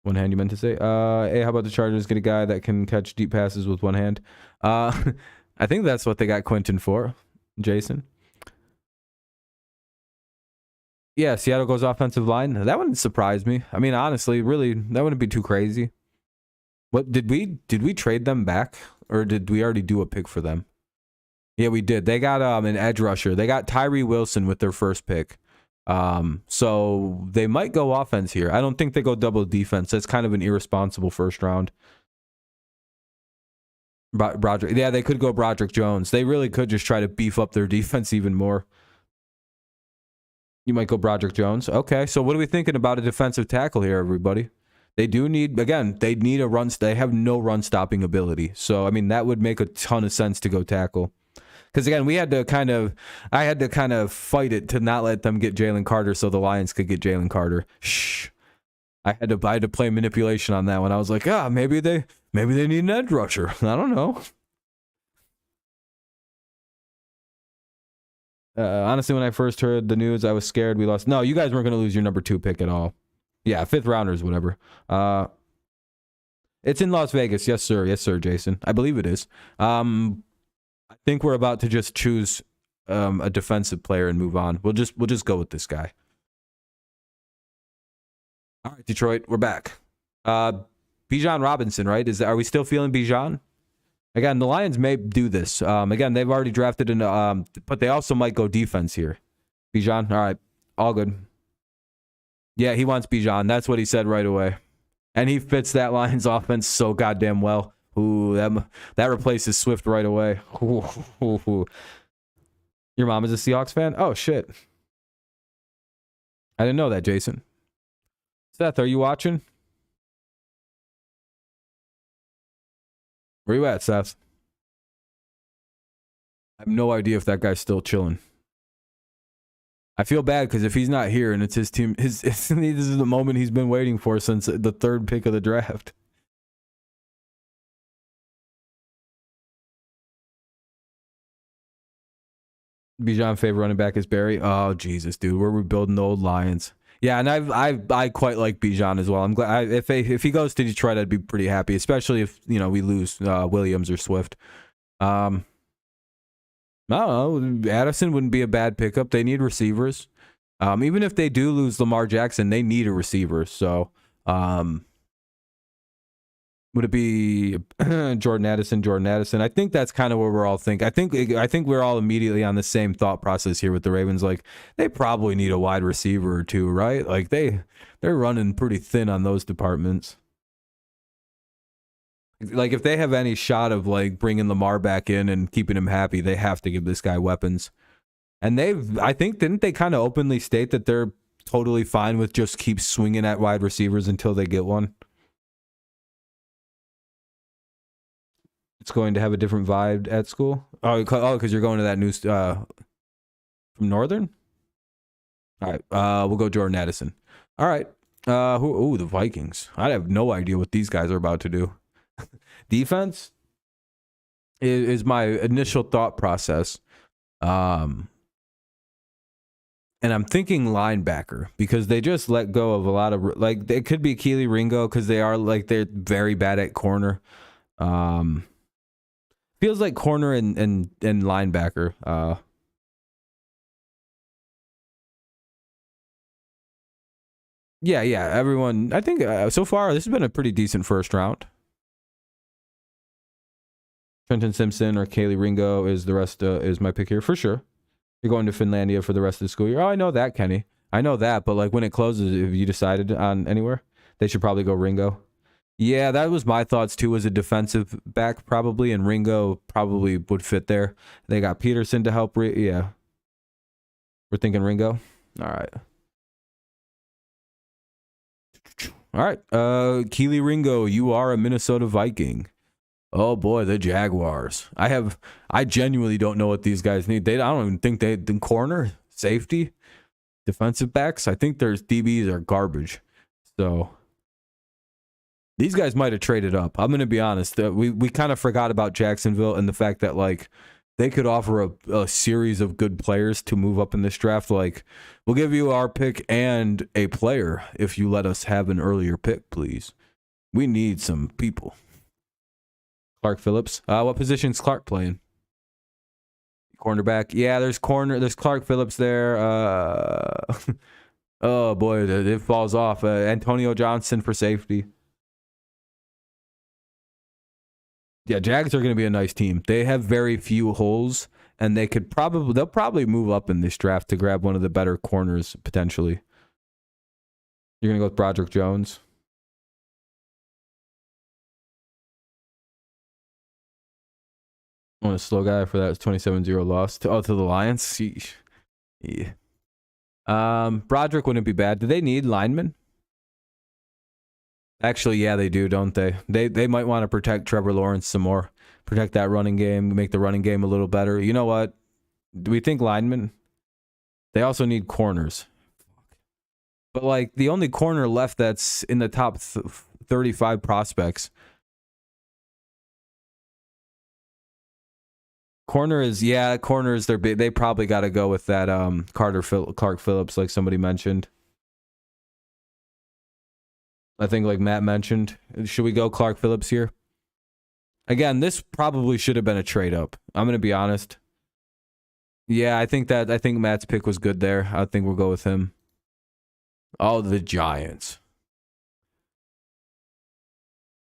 One hand, you meant to say. Hey, how about the Chargers get a guy that can catch deep passes with one hand? I think that's what they got Quentin for, Jason. Yeah, Seattle goes offensive line. That wouldn't surprise me. I mean, honestly, really, that wouldn't be too crazy. What did we trade them back, or did we already do a pick for them? Yeah, we did. They got an edge rusher. They got Tyree Wilson with their first pick. So they might go offense here. I don't think they go double defense. That's kind of an irresponsible first round. Broderick. Yeah, they could go Broderick Jones. They really could just try to beef up their defense even more. You might go Broderick Jones. Okay, so what are we thinking about a defensive tackle here, everybody? They do need, again, they need a run. They have no run stopping ability. So, I mean, that would make a ton of sense to go tackle. Because, again, I had to kind of fight it to not let them get Jalen Carter so the Lions could get Jalen Carter. Shh. I had to play manipulation on that one. I was like, maybe they need an edge rusher. I don't know. Honestly, when I first heard the news, I was scared we lost. No, you guys weren't going to lose your number 2 pick at all. Yeah, 5th rounders, whatever. It's in Las Vegas. Yes, sir. Yes, sir, Jason. I believe it is. I think we're about to just choose a defensive player and move on. We'll just go with this guy. All right, Detroit, we're back. Bijan Robinson, right? Are we still feeling Bijan? Again, the Lions may do this. Again, they've already drafted but they also might go defense here. Bijan, all right, all good. Yeah, he wants Bijan. That's what he said right away. And he fits that Lions offense so goddamn well. Ooh, that replaces Swift right away. Ooh. Your mom is a Seahawks fan? Oh, shit. I didn't know that, Jason. Seth, are you watching? Where you at, Seth? I have no idea if that guy's still chilling. I feel bad because if he's not here and it's his team, this is the moment he's been waiting for since the 3rd pick of the draft. Bijan's favorite running back is Barry. Oh Jesus, dude, we're rebuilding the old Lions. Yeah, and I quite like Bijan as well. I'm glad if he goes to Detroit, I'd be pretty happy, especially if we lose Williams or Swift. I don't know. Addison wouldn't be a bad pickup. They need receivers. Even if they do lose Lamar Jackson, they need a receiver. So, would it be Jordan Addison? I think that's kind of what we're all thinking. I think we're all immediately on the same thought process here with the Ravens. Like, they probably need a wide receiver or two, right? Like they're running pretty thin on those departments. Like, if they have any shot of like bringing Lamar back in and keeping him happy, they have to give this guy weapons. And didn't they kind of openly state that they're totally fine with just keep swinging at wide receivers until they get one? It's going to have a different vibe at school. Oh, because you're going to that new from Northern. All right, we'll go Jordan Addison. All right, the Vikings. I have no idea what these guys are about to do. Defense is my initial thought process. And I'm thinking linebacker because they just let go of a lot of, like, it could be Keely Ringo because they're very bad at corner. Feels like corner and linebacker. Yeah, everyone. I think so far this has been a pretty decent first round. Trenton Simpson or Keely Ringo is my pick here for sure. You're going to Finlandia for the rest of the school year. Oh, I know that, Kenny. I know that, but like when it closes, if you decided on anywhere, they should probably go Ringo. Yeah, that was my thoughts too, as a defensive back probably, and Ringo probably would fit there. They got Peterson to help. Yeah. We're thinking Ringo. All right. All right. Keely Ringo, you are a Minnesota Viking. Oh boy, the Jaguars. I genuinely don't know what these guys need. I don't even think they corner, safety, defensive backs. I think their DBs are garbage. So these guys might have traded up. I'm gonna be honest. We kind of forgot about Jacksonville and the fact that like they could offer a series of good players to move up in this draft. Like, we'll give you our pick and a player if you let us have an earlier pick, please. We need some people. Clark Phillips. What position's Clark playing? Cornerback. Yeah, there's Clark Phillips there. Oh boy, it falls off. Antonio Johnson for safety. Yeah, Jags are going to be a nice team. They have very few holes, and they'll probably move up in this draft to grab one of the better corners potentially. You're going to go with Broderick Jones. On a slow guy for that 27-0 loss to the Lions. Sheesh. Yeah. Broderick wouldn't be bad. Do they need linemen? Actually, yeah, they do, don't they? They might want to protect Trevor Lawrence some more. Protect that running game, make the running game a little better. You know what? Do we think linemen? They also need corners. But like the only corner left that's in the top 35 prospects. Corners, they probably got to go with that Clark Phillips, like somebody mentioned. I think like Matt mentioned. Should we go Clark Phillips here? Again, this probably should have been a trade up. I'm going to be honest. Yeah, I think Matt's pick was good there. I think we'll go with him. Oh, the Giants.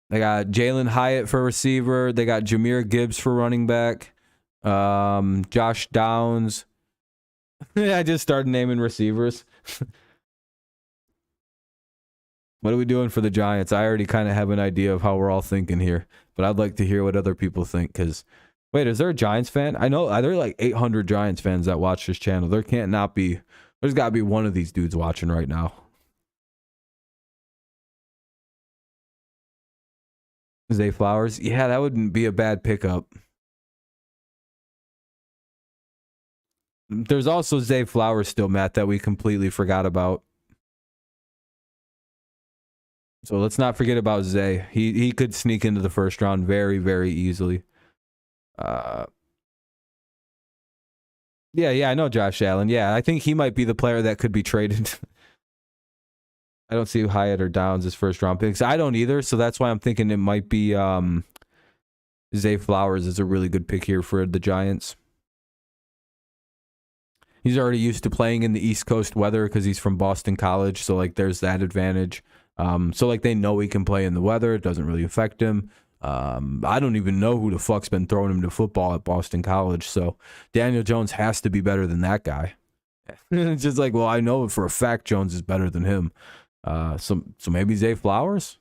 They got Jalen Hyatt for receiver. They got Jahmyr Gibbs for running back. Josh Downs. I just started naming receivers. What are we doing for the Giants? I already kind of have an idea of how we're all thinking here, but I'd like to hear what other people think. Because, wait, is there a Giants fan? I know there are like 800 Giants fans that watch this channel. There's got to be one of these dudes watching right now. Zay Flowers? Yeah, that wouldn't be a bad pickup. There's also Zay Flowers still, Matt, that we completely forgot about. So let's not forget about Zay. He could sneak into the first round very, very easily. Yeah, I know Josh Allen. Yeah, I think he might be the player that could be traded. I don't see Hyatt or Downs as first round picks. I don't either, so that's why I'm thinking it might be Zay Flowers is a really good pick here for the Giants. He's already used to playing in the East Coast weather because he's from Boston College, so like there's that advantage. So like they know he can play in the weather. It doesn't really affect him. I don't even know who the fuck's been throwing him to football at Boston College. So Daniel Jones has to be better than that guy. It's just like, well, I know for a fact Jones is better than him. So maybe Zay Flowers.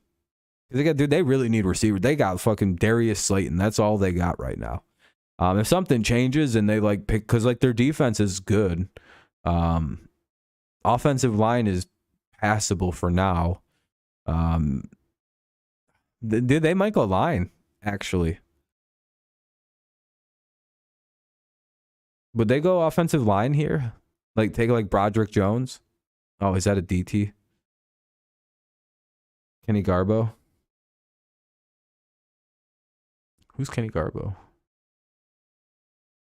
They really need receivers. They got fucking Darius Slayton. That's all they got right now. If something changes and they like pick, because like their defense is good, offensive line is passable for now. They might go line actually. Would they go offensive line here? Like take like Broderick Jones? Oh, is that a DT? Kenny Garbo? Who's Kenny Garbo?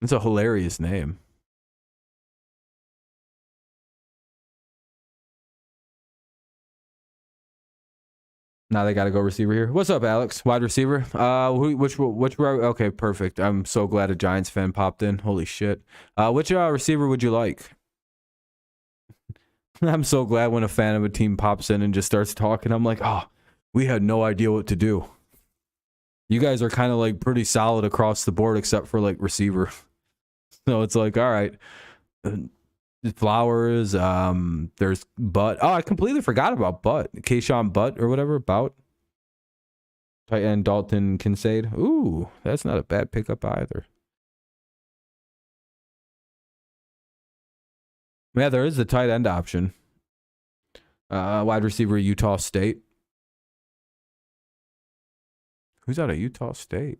It's a hilarious name. Now they got to go receiver here. What's up, Alex? Wide receiver. Which? Okay, perfect. I'm so glad a Giants fan popped in. Holy shit. Which receiver would you like? I'm so glad when a fan of a team pops in and just starts talking. I'm like, oh, we had no idea what to do. You guys are kind of like pretty solid across the board, except for like receiver. So it's like, all right. Flowers, there's Butt. Oh, I completely forgot about Butt. Keyshawn Butt or whatever, Bout. Tight end Dalton Kincaid. Ooh, that's not a bad pickup either. Yeah, there is the tight end option. Wide receiver, Utah State. Who's out of Utah State?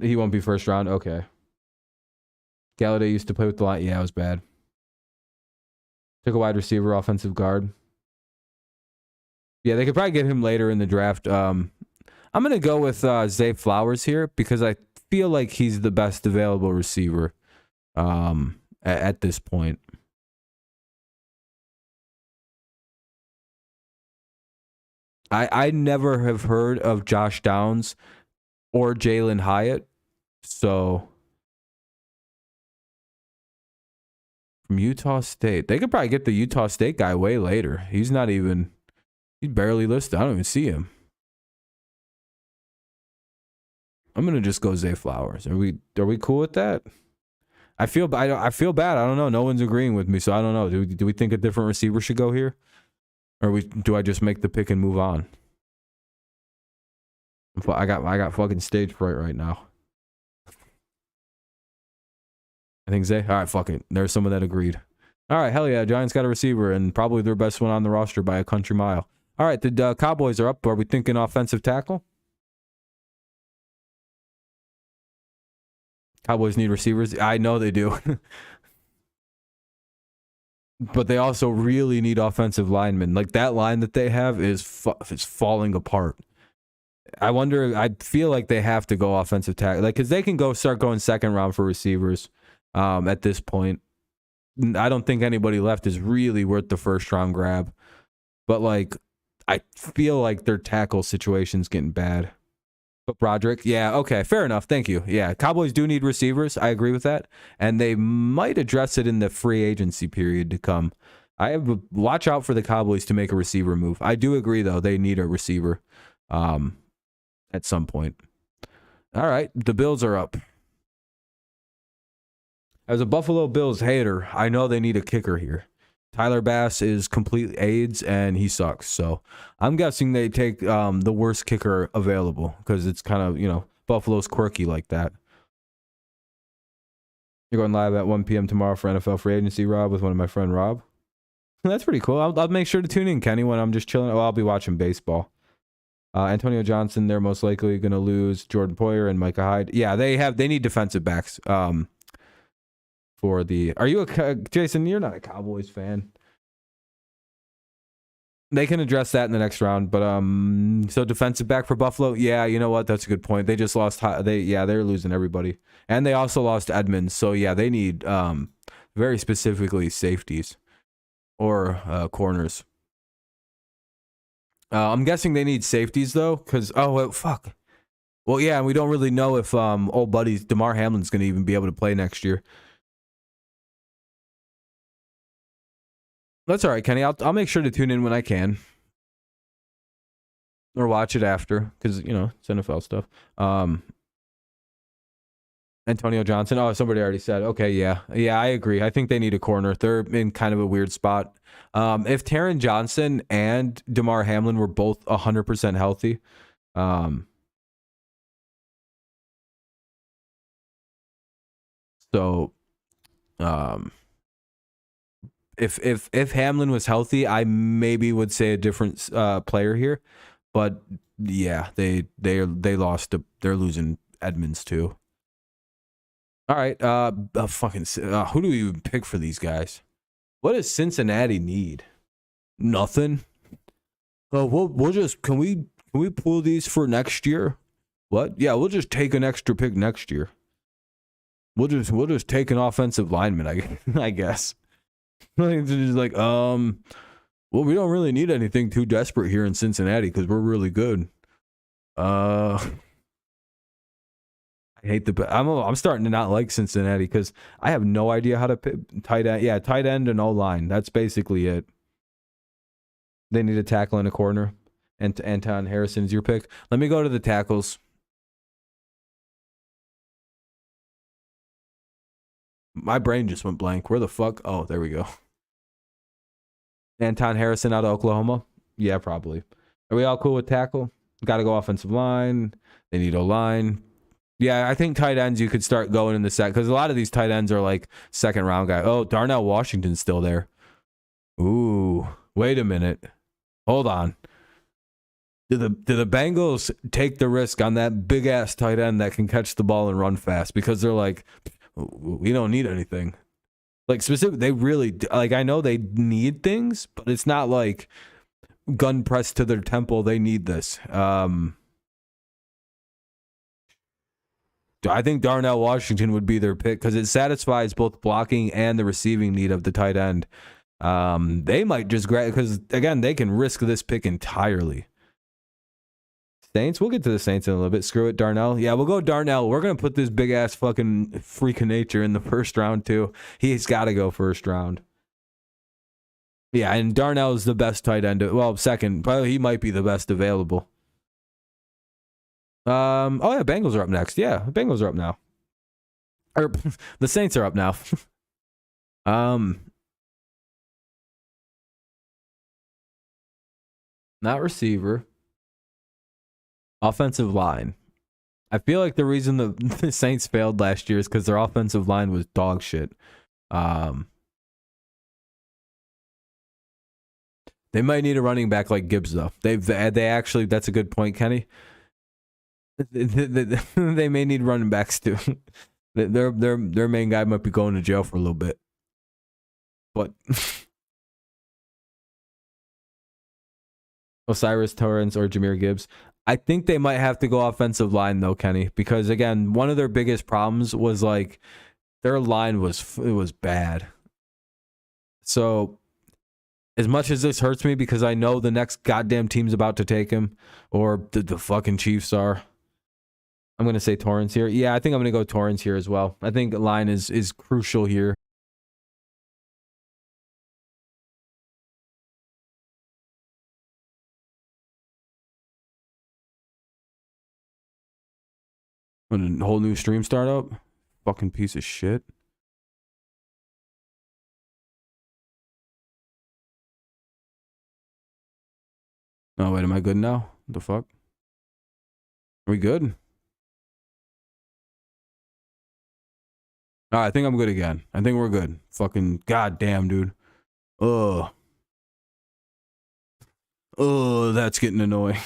He won't be first round. Okay. Galladay used to play with the line. Yeah, it was bad. Took a wide receiver, offensive guard. Yeah, they could probably get him later in the draft. I'm going to go with Zay Flowers here because I feel like he's the best available receiver at this point. I never have heard of Josh Downs or Jalen Hyatt. So from Utah State, they could probably get the Utah State guy way later. He's barely listed. I don't even see him. I'm gonna just go Zay Flowers. Are we cool with that? I feel bad. I don't know. No one's agreeing with me, so I don't know. Do we think a different receiver should go here, or do I just make the pick and move on? I got fucking stage fright right now. I think Zay. All right, fuck it. There's someone that agreed. All right, hell yeah. Giants got a receiver and probably their best one on the roster by a country mile. All right, the Cowboys are up. Are we thinking offensive tackle? Cowboys need receivers. I know they do. But they also really need offensive linemen. Like that line that they have is falling apart. I wonder. I feel like they have to go offensive tackle, like because they can start going second round for receivers. At this point, I don't think anybody left is really worth the first round grab. But like, I feel like their tackle situation's getting bad. But Broderick, yeah, okay, fair enough. Thank you. Yeah, Cowboys do need receivers. I agree with that, and they might address it in the free agency period to come. Watch out for the Cowboys to make a receiver move. I do agree though; they need a receiver at some point. All right, the Bills are up. As a Buffalo Bills hater, I know they need a kicker here. Tyler Bass is complete AIDS and he sucks. So I'm guessing they take the worst kicker available because it's kind of, Buffalo's quirky like that. You're going live at 1 p.m. tomorrow for NFL free agency, Rob, with one of my friend Rob. That's pretty cool. I'll make sure to tune in, Kenny, when I'm just chilling. I'll be watching baseball. Antonio Johnson, they're most likely going to lose Jordan Poyer and Micah Hyde. Yeah, they need defensive backs. Jason, you're not a Cowboys fan. They can address that in the next round, but so defensive back for Buffalo, yeah, you know what? That's a good point. They just lost. They're losing everybody, and they also lost Edmonds. So yeah, they need very specifically safeties or corners. I'm guessing they need safeties though, because fuck. Well, yeah, and we don't really know if old buddy Damar Hamlin's going to even be able to play next year. That's all right, Kenny. I'll make sure to tune in when I can, or watch it after, because it's NFL stuff. Antonio Johnson. Oh, somebody already said. Okay, yeah, I agree. I think they need a corner. They're in kind of a weird spot. If Taron Johnson and Damar Hamlin were both 100% healthy, if Hamlin was healthy, I maybe would say a different player here, but yeah, they lost. They're losing Edmonds too. All right, who do we even pick for these guys? What does Cincinnati need? Nothing. Oh, we'll just can we pull these for next year? What? Yeah, we'll just take an extra pick next year. We'll just take an offensive lineman, I guess. It's just like, well, we don't really need anything too desperate here in Cincinnati because we're really good. I hate I'm starting to not like Cincinnati because I have no idea how to pick tight end. Yeah, tight end and O-line. That's basically it. They need a tackle in a corner. And Anton Harrison's your pick. Let me go to the tackles. My brain just went blank. Where the fuck? Oh, there we go. Anton Harrison out of Oklahoma? Yeah, probably. Are we all cool with tackle? Got to go offensive line. They need O-line. Yeah, I think tight ends you could start going in the set because a lot of these tight ends are like second round guy. Oh, Darnell Washington's still there. Ooh, wait a minute. Hold on. Do the Bengals take the risk on that big ass tight end that can catch the ball and run fast because they're like, we don't need anything. Like specific, they really like. I know they need things, but it's not like gun pressed to their temple. They need this. I think Darnell Washington would be their pick because it satisfies both blocking and the receiving need of the tight end. They might just grab because again they can risk this pick entirely. Saints, we'll get to the Saints in a little bit. Screw it, Darnell. Yeah, we'll go Darnell. We're gonna put this big ass fucking freak of nature in the first round too. He's got to go first round. Yeah, and Darnell is the best tight end. Well, second, probably he might be the best available. Oh yeah, Bengals are up next. Yeah, Bengals are up now. Or the Saints are up now. Not receiver. Offensive line. I feel like the reason the Saints failed last year is because their offensive line was dog shit. They might need a running back like Gibbs though. They actually, that's a good point, Kenny. They may need running backs too. Their main guy might be going to jail for a little bit. But Osiris Torrance or Jahmyr Gibbs. I think they might have to go offensive line though, Kenny, because again, one of their biggest problems was like their line was bad. So as much as this hurts me because I know the next goddamn team's about to take him, or the fucking Chiefs are, I'm gonna say Torrance here. Yeah, I think I'm gonna go Torrance here as well. I think line is crucial here. When a whole new stream startup, fucking piece of shit. Oh wait, am I good now? What the fuck? Are we good? All right, I think I'm good again. I think we're good. Fucking goddamn, dude. Oh, that's getting annoying.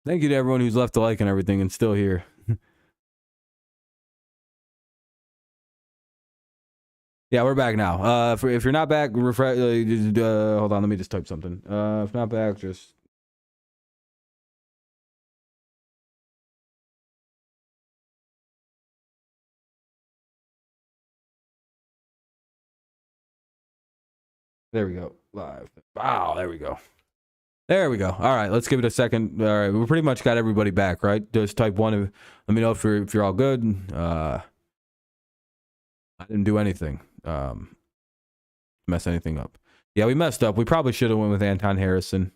Thank you to everyone who's left a like and everything and still here. Yeah, we're back now. If you're not back, refresh. Hold on, let me just type something. If not back, just. There we go. Live. Wow, there we go. There we go. All right, let's give it a second. All right, we pretty much got everybody back, right? Just type one. Let me know if you're all good. I didn't do anything. Mess anything up. Yeah, we messed up. We probably should have went with Anton Harrison.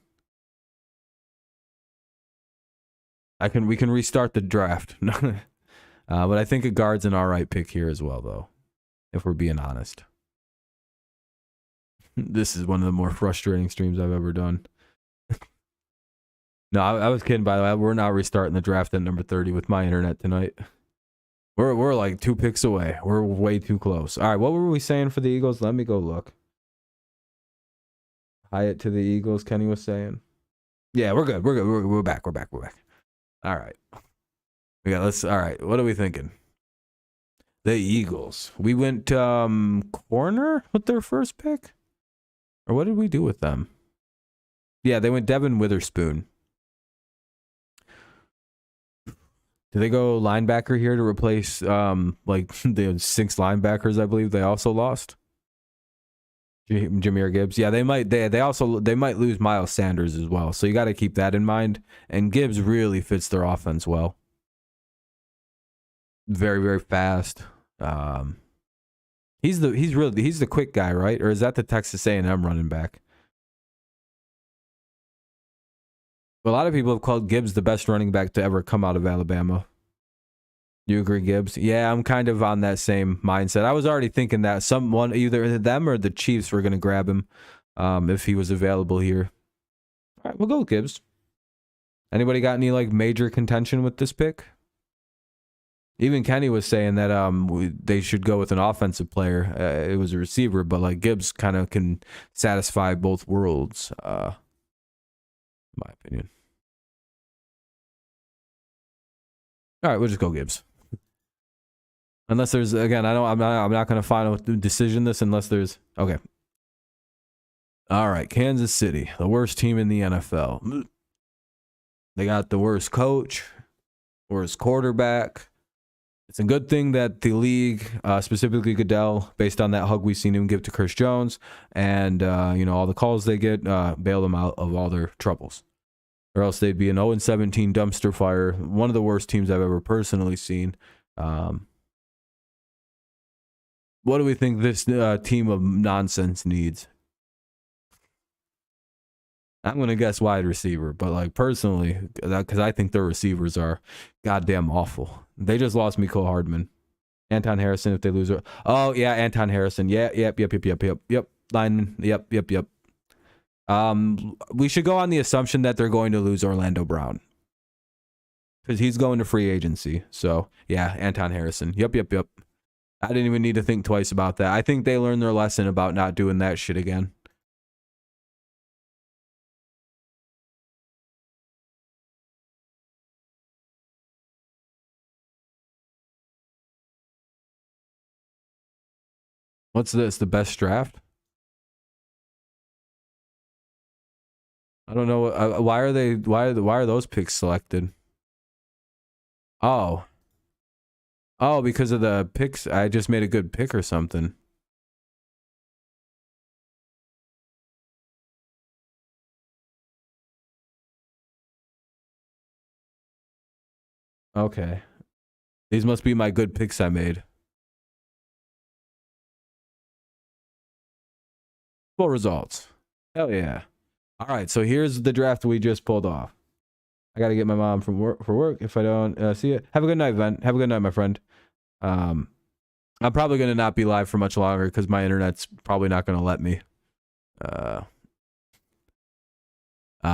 We can restart the draft. But I think a guard's an all right pick here as well, though, if we're being honest. This is one of the more frustrating streams I've ever done. No, I was kidding, by the way. We're not restarting the draft at number 30 with my internet tonight. We're like 2 picks away. We're way too close. All right, what were we saying for the Eagles? Let me go look. Hyatt to the Eagles, Kenny was saying. Yeah, we're good. We're good. We're back. We're back. We're back. All right. Yeah, all right. What are we thinking? The Eagles. We went corner with their first pick? Or what did we do with them? Yeah, they went Devin Witherspoon. Do they go linebacker here to replace like the 6 linebackers I believe they also lost? Jahmyr Gibbs. Yeah, they might lose Miles Sanders as well. So you got to keep that in mind. And Gibbs really fits their offense well. Very, very fast. He's the quick guy, right? Or is that the Texas A&M running back? A lot of people have called Gibbs the best running back to ever come out of Alabama. You agree, Gibbs? Yeah, I'm kind of on that same mindset. I was already thinking that someone, either them or the Chiefs, were going to grab him if he was available here. All right, we'll go with Gibbs. Anybody got any like major contention with this pick? Even Kenny was saying that they should go with an offensive player. It was a receiver, but like Gibbs kind of can satisfy both worlds. In my opinion. All right, we'll just go Gibbs. Unless there's, again, I'm not going to final decision this unless there's, okay. All right, Kansas City, the worst team in the NFL. They got the worst coach, worst quarterback. It's a good thing that the league, specifically Goodell, based on that hug we've seen him give to Chris Jones, and all the calls they get, bail them out of all their troubles. Or else they'd be an 0-17 dumpster fire, one of the worst teams I've ever personally seen. What do we think this team of nonsense needs? I'm going to guess wide receiver, but like personally, because I think their receivers are goddamn awful. They just lost Mecole Hardman. Anton Harrison, if they lose. Oh, yeah, Anton Harrison. Yeah, yep. Lineman. Yep. We should go on the assumption that they're going to lose Orlando Brown. Because he's going to free agency. So, yeah, Anton Harrison. Yep. I didn't even need to think twice about that. I think they learned their lesson about not doing that shit again. What's this? The best draft? I don't know. Why are those picks selected? Oh, because of the picks. I just made a good pick or something. Okay. These must be my good picks I made. Full results. Hell yeah. All right, so here's the draft we just pulled off. I got to get my mom from work for work. If I don't see it, have a good night, Ven. Have a good night, my friend. I'm probably going to not be live for much longer because my internet's probably not going to let me.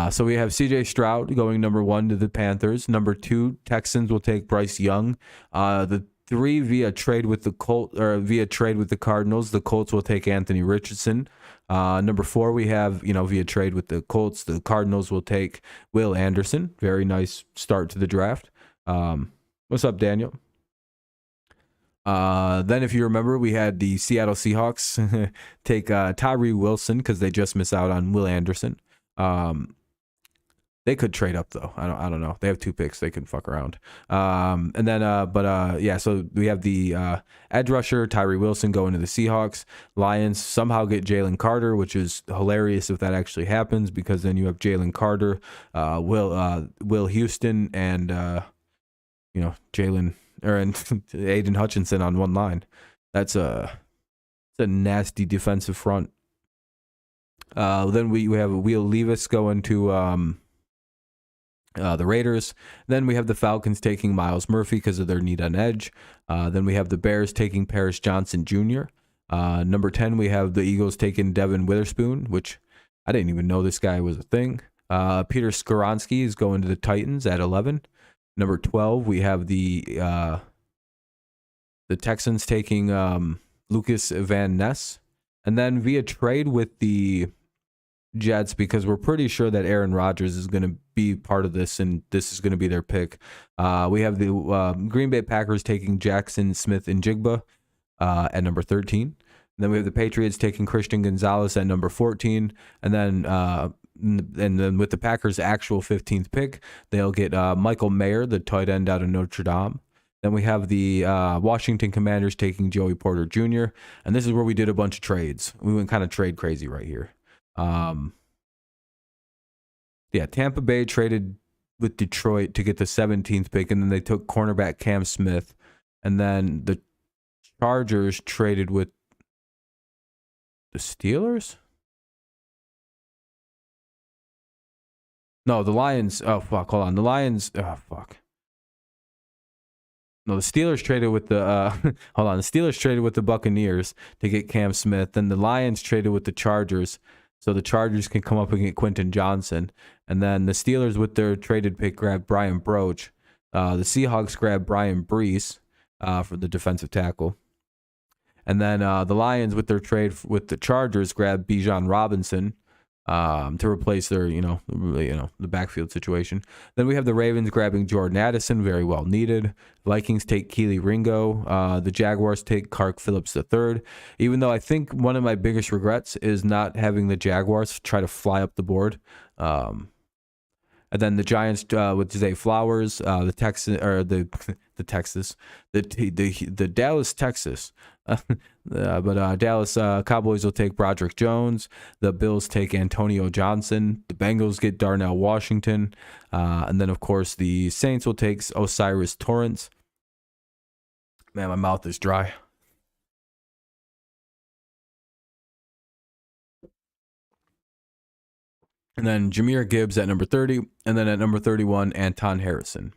So we have CJ Stroud going number 1 to the Panthers. Number 2, Texans will take Bryce Young. The 3 via trade with the Cardinals. The Colts will take Anthony Richardson. Number 4, we have, via trade with the Colts, the Cardinals will take Will Anderson. Very nice start to the draft. What's up, Daniel? Then if you remember, we had the Seattle Seahawks take Tyree Wilson because they just miss out on Will Anderson. They could trade up though. I don't know. They have 2 picks. They can fuck around. So we have the edge rusher Tyree Wilson going to the Seahawks. Lions somehow get Jalen Carter, which is hilarious if that actually happens because then you have Jalen Carter, Will Houston, and Jalen and Aiden Hutchinson on one line. That's a nasty defensive front. Then we have Will Levis going to the Raiders. Then we have the Falcons taking Miles Murphy because of their need on edge. Then we have the Bears taking Paris Johnson Jr. Number 10, we have the Eagles taking Devin Witherspoon, which I didn't even know this guy was a thing. Peter Skoronski is going to the Titans at 11. Number 12, we have the Texans taking Lucas Van Ness. And then via trade with the Jets, because we're pretty sure that Aaron Rodgers is going to be part of this and this is going to be their pick. We have the Green Bay Packers taking Jackson Smith-Njigba at number 13. And then we have the Patriots taking Christian Gonzalez at number 14. And then with the Packers' actual 15th pick, they'll get Michael Mayer, the tight end out of Notre Dame. Then we have the Washington Commanders taking Joey Porter Jr. And this is where we did a bunch of trades. We went kind of trade crazy right here. Tampa Bay traded with Detroit to get the 17th pick, and then they took cornerback Cam Smith. And then the Chargers traded with the Steelers? No, the Lions. Oh, fuck. Hold on. The Lions. Oh, fuck. No, the Steelers traded with the hold on. The Steelers traded with the Buccaneers to get Cam Smith. Then the Lions traded with the Chargers, so the Chargers can come up and get Quentin Johnson. And then the Steelers with their traded pick grabbed Brian Broach. The Seahawks grabbed Brian Brees. for the defensive tackle. And then the Lions, with their trade with the Chargers, grabbed Bijan Robinson to replace their, the backfield situation. Then we have the Ravens grabbing Jordan Addison, very well needed. Vikings take Keely Ringo. The Jaguars take Clark Phillips III. Even though I think one of my biggest regrets is not having the Jaguars try to fly up the board. And then the Giants with Zay Flowers, the Texas or the Texas, the Dallas Texas, but Dallas Cowboys will take Broderick Jones. The Bills take Antonio Johnson. The Bengals get Darnell Washington, and then of course the Saints will take Osiris Torrance. Man, my mouth is dry. And then Jahmyr Gibbs at number 30. And then at number 31, Anton Harrison.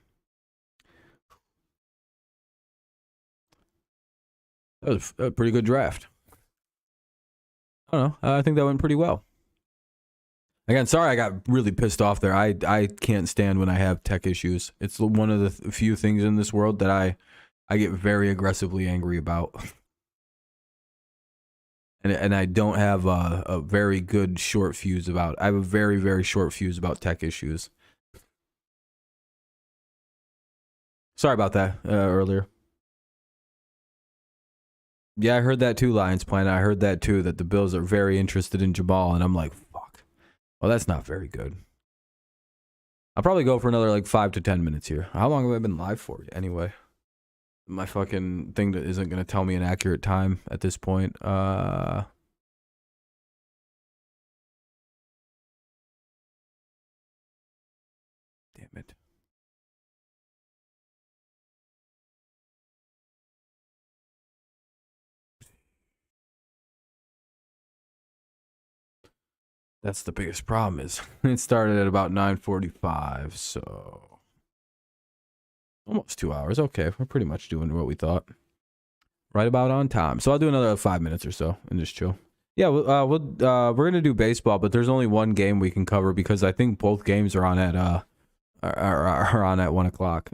That was a pretty good draft. I don't know. I think that went pretty well. Again, sorry I got really pissed off there. I can't stand when I have tech issues. It's one of the few things in this world that I get very aggressively angry about. And I don't have a very good short fuse about. I have a very, very short fuse about tech issues. Sorry about that earlier. Yeah, I heard that too, Lions Planet. I heard that too, that the Bills are very interested in Jamal, and I'm like, fuck. Well, that's not very good. I'll probably go for another like 5 to 10 minutes here. How long have I been live for anyway? My fucking thing that isn't going to tell me an accurate time at this point. Damn it. That's the biggest problem is it started at about 9:45, so almost 2 hours. Okay, we're pretty much doing what we thought. Right about on time. So I'll do another 5 minutes or so and just chill. Yeah, we're gonna do baseball, but there's only one game we can cover because I think both games are on at 1 o'clock.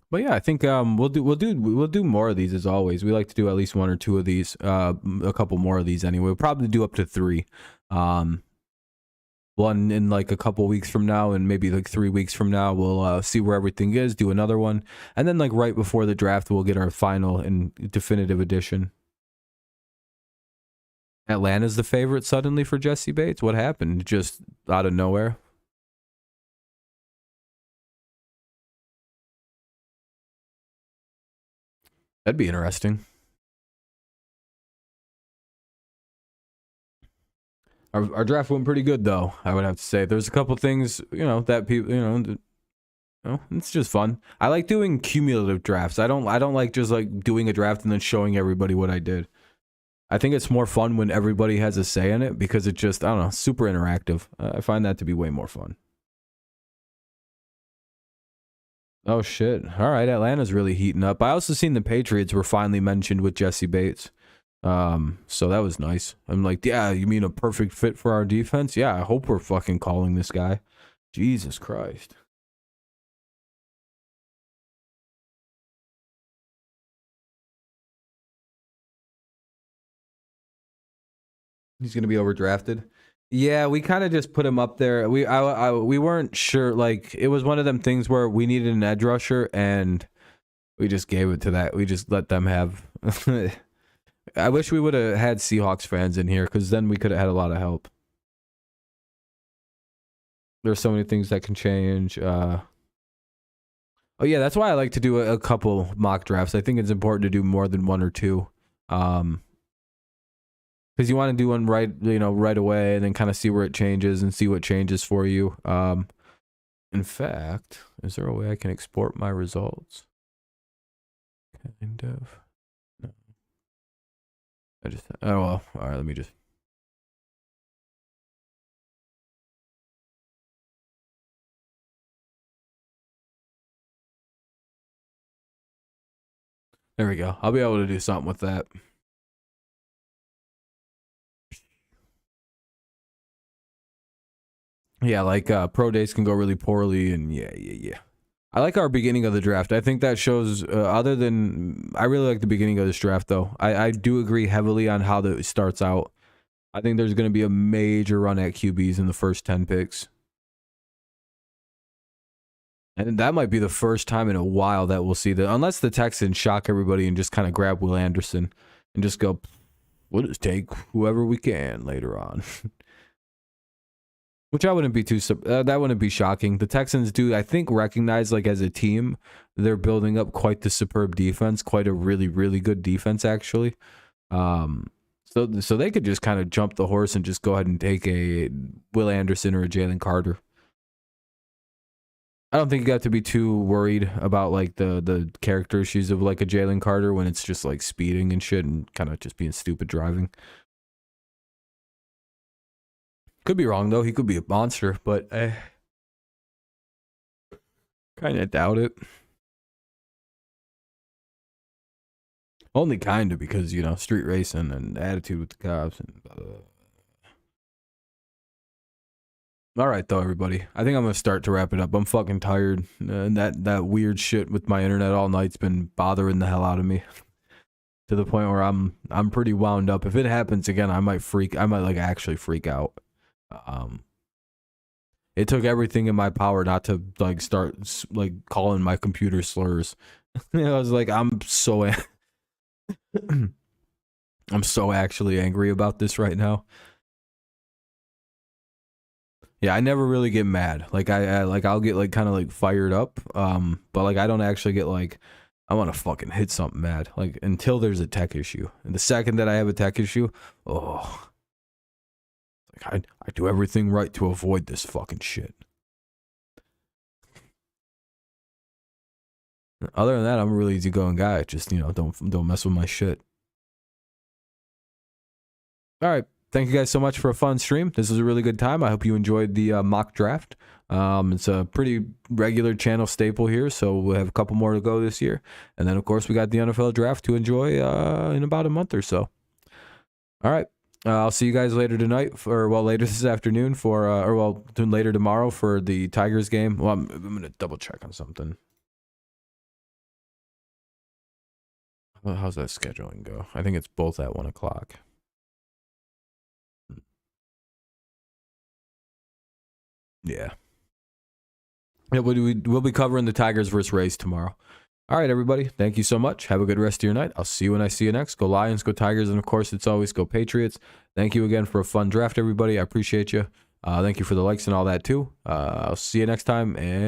But yeah, I think we'll do more of these as always. We like to do at least 1 or 2 of these, a couple more of these anyway. We'll probably do up to 3. One in like a couple weeks from now, and maybe like 3 weeks from now. We'll see where everything is, do another one, and then like right before the draft, we'll get our final and definitive edition. Atlanta's the favorite suddenly for Jesse Bates. What happened? Just out of nowhere? That'd be interesting. Our draft went pretty good though, I would have to say. There's a couple things, that people, it's just fun. I like doing cumulative drafts. I don't like just like doing a draft and then showing everybody what I did. I think it's more fun when everybody has a say in it because it just, I don't know, super interactive. I find that to be way more fun. Oh shit. All right, Atlanta's really heating up. I also seen the Patriots were finally mentioned with Jesse Bates. So that was nice. I'm like, yeah, you mean a perfect fit for our defense? Yeah, I hope we're fucking calling this guy. Jesus Christ. He's gonna be overdrafted. Yeah, we kind of just put him up there. We weren't sure. Like it was one of them things where we needed an edge rusher, and we just gave it to that. We just let them have. I wish we would have had Seahawks fans in here because then we could have had a lot of help. There's so many things that can change. Oh yeah, that's why I like to do a couple mock drafts. I think it's important to do more than 1 or 2. Because you want to do one right away and then kind of see where it changes and see what changes for you. In fact, is there a way I can export my results? Kind of. No. Oh well, all right, let me just. There we go. I'll be able to do something with that. Yeah, like pro days can go really poorly, and yeah. I like our beginning of the draft. I think that shows, other than, I really like the beginning of this draft, though. I do agree heavily on how it starts out. I think there's going to be a major run at QBs in the first 10 picks. And that might be the first time in a while that we'll see that, unless the Texans shock everybody and just kind of grab Will Anderson and just go, we'll just take whoever we can later on. Which I wouldn't be that wouldn't be shocking. The Texans do, I think, recognize, like, as a team, they're building up quite the superb defense, quite a really, really good defense, actually. So they could just kind of jump the horse and just go ahead and take a Will Anderson or a Jalen Carter. I don't think you got to be too worried about, like, the character issues of, like, a Jalen Carter when it's just, like, speeding and shit and kind of just being stupid driving. Could be wrong, though. He could be a monster, but I kind of doubt it. Only kind of because, you know, street racing and attitude with the cops. And all right, though, everybody. I think I'm going to start to wrap it up. I'm fucking tired. And that weird shit with my internet all night's been bothering the hell out of me. To the point where I'm pretty wound up. If it happens again, I might like actually freak out. It took everything in my power not to, like, start, like, calling my computer slurs. I was like, I'm so actually angry about this right now. Yeah, I never really get mad. Like, I'll get, like, kind of, like, fired up. But, like, I don't actually get, like, I want to fucking hit something mad. Like, until there's a tech issue. And the second that I have a tech issue, oh, like, I do everything right to avoid this fucking shit. Other than that, I'm a really easygoing guy. Just, you know, don't mess with my shit. All right. Thank you guys so much for a fun stream. This was a really good time. I hope you enjoyed the mock draft. It's a pretty regular channel staple here, so we'll have a couple more to go this year. And then, of course, we got the NFL draft to enjoy in about a month or so. All right. I'll see you guys later tonight, later this afternoon later tomorrow for the Tigers game. Well, I'm going to double check on something. Well, how's that scheduling go? I think it's both at 1 o'clock. Yeah. We'll be covering the Tigers versus Rays tomorrow. All right, everybody. Thank you so much. Have a good rest of your night. I'll see you when I see you next. Go Lions, go Tigers, and of course, it's always go Patriots. Thank you again for a fun draft, everybody. I appreciate you. Thank you for the likes and all that, too. I'll see you next time, and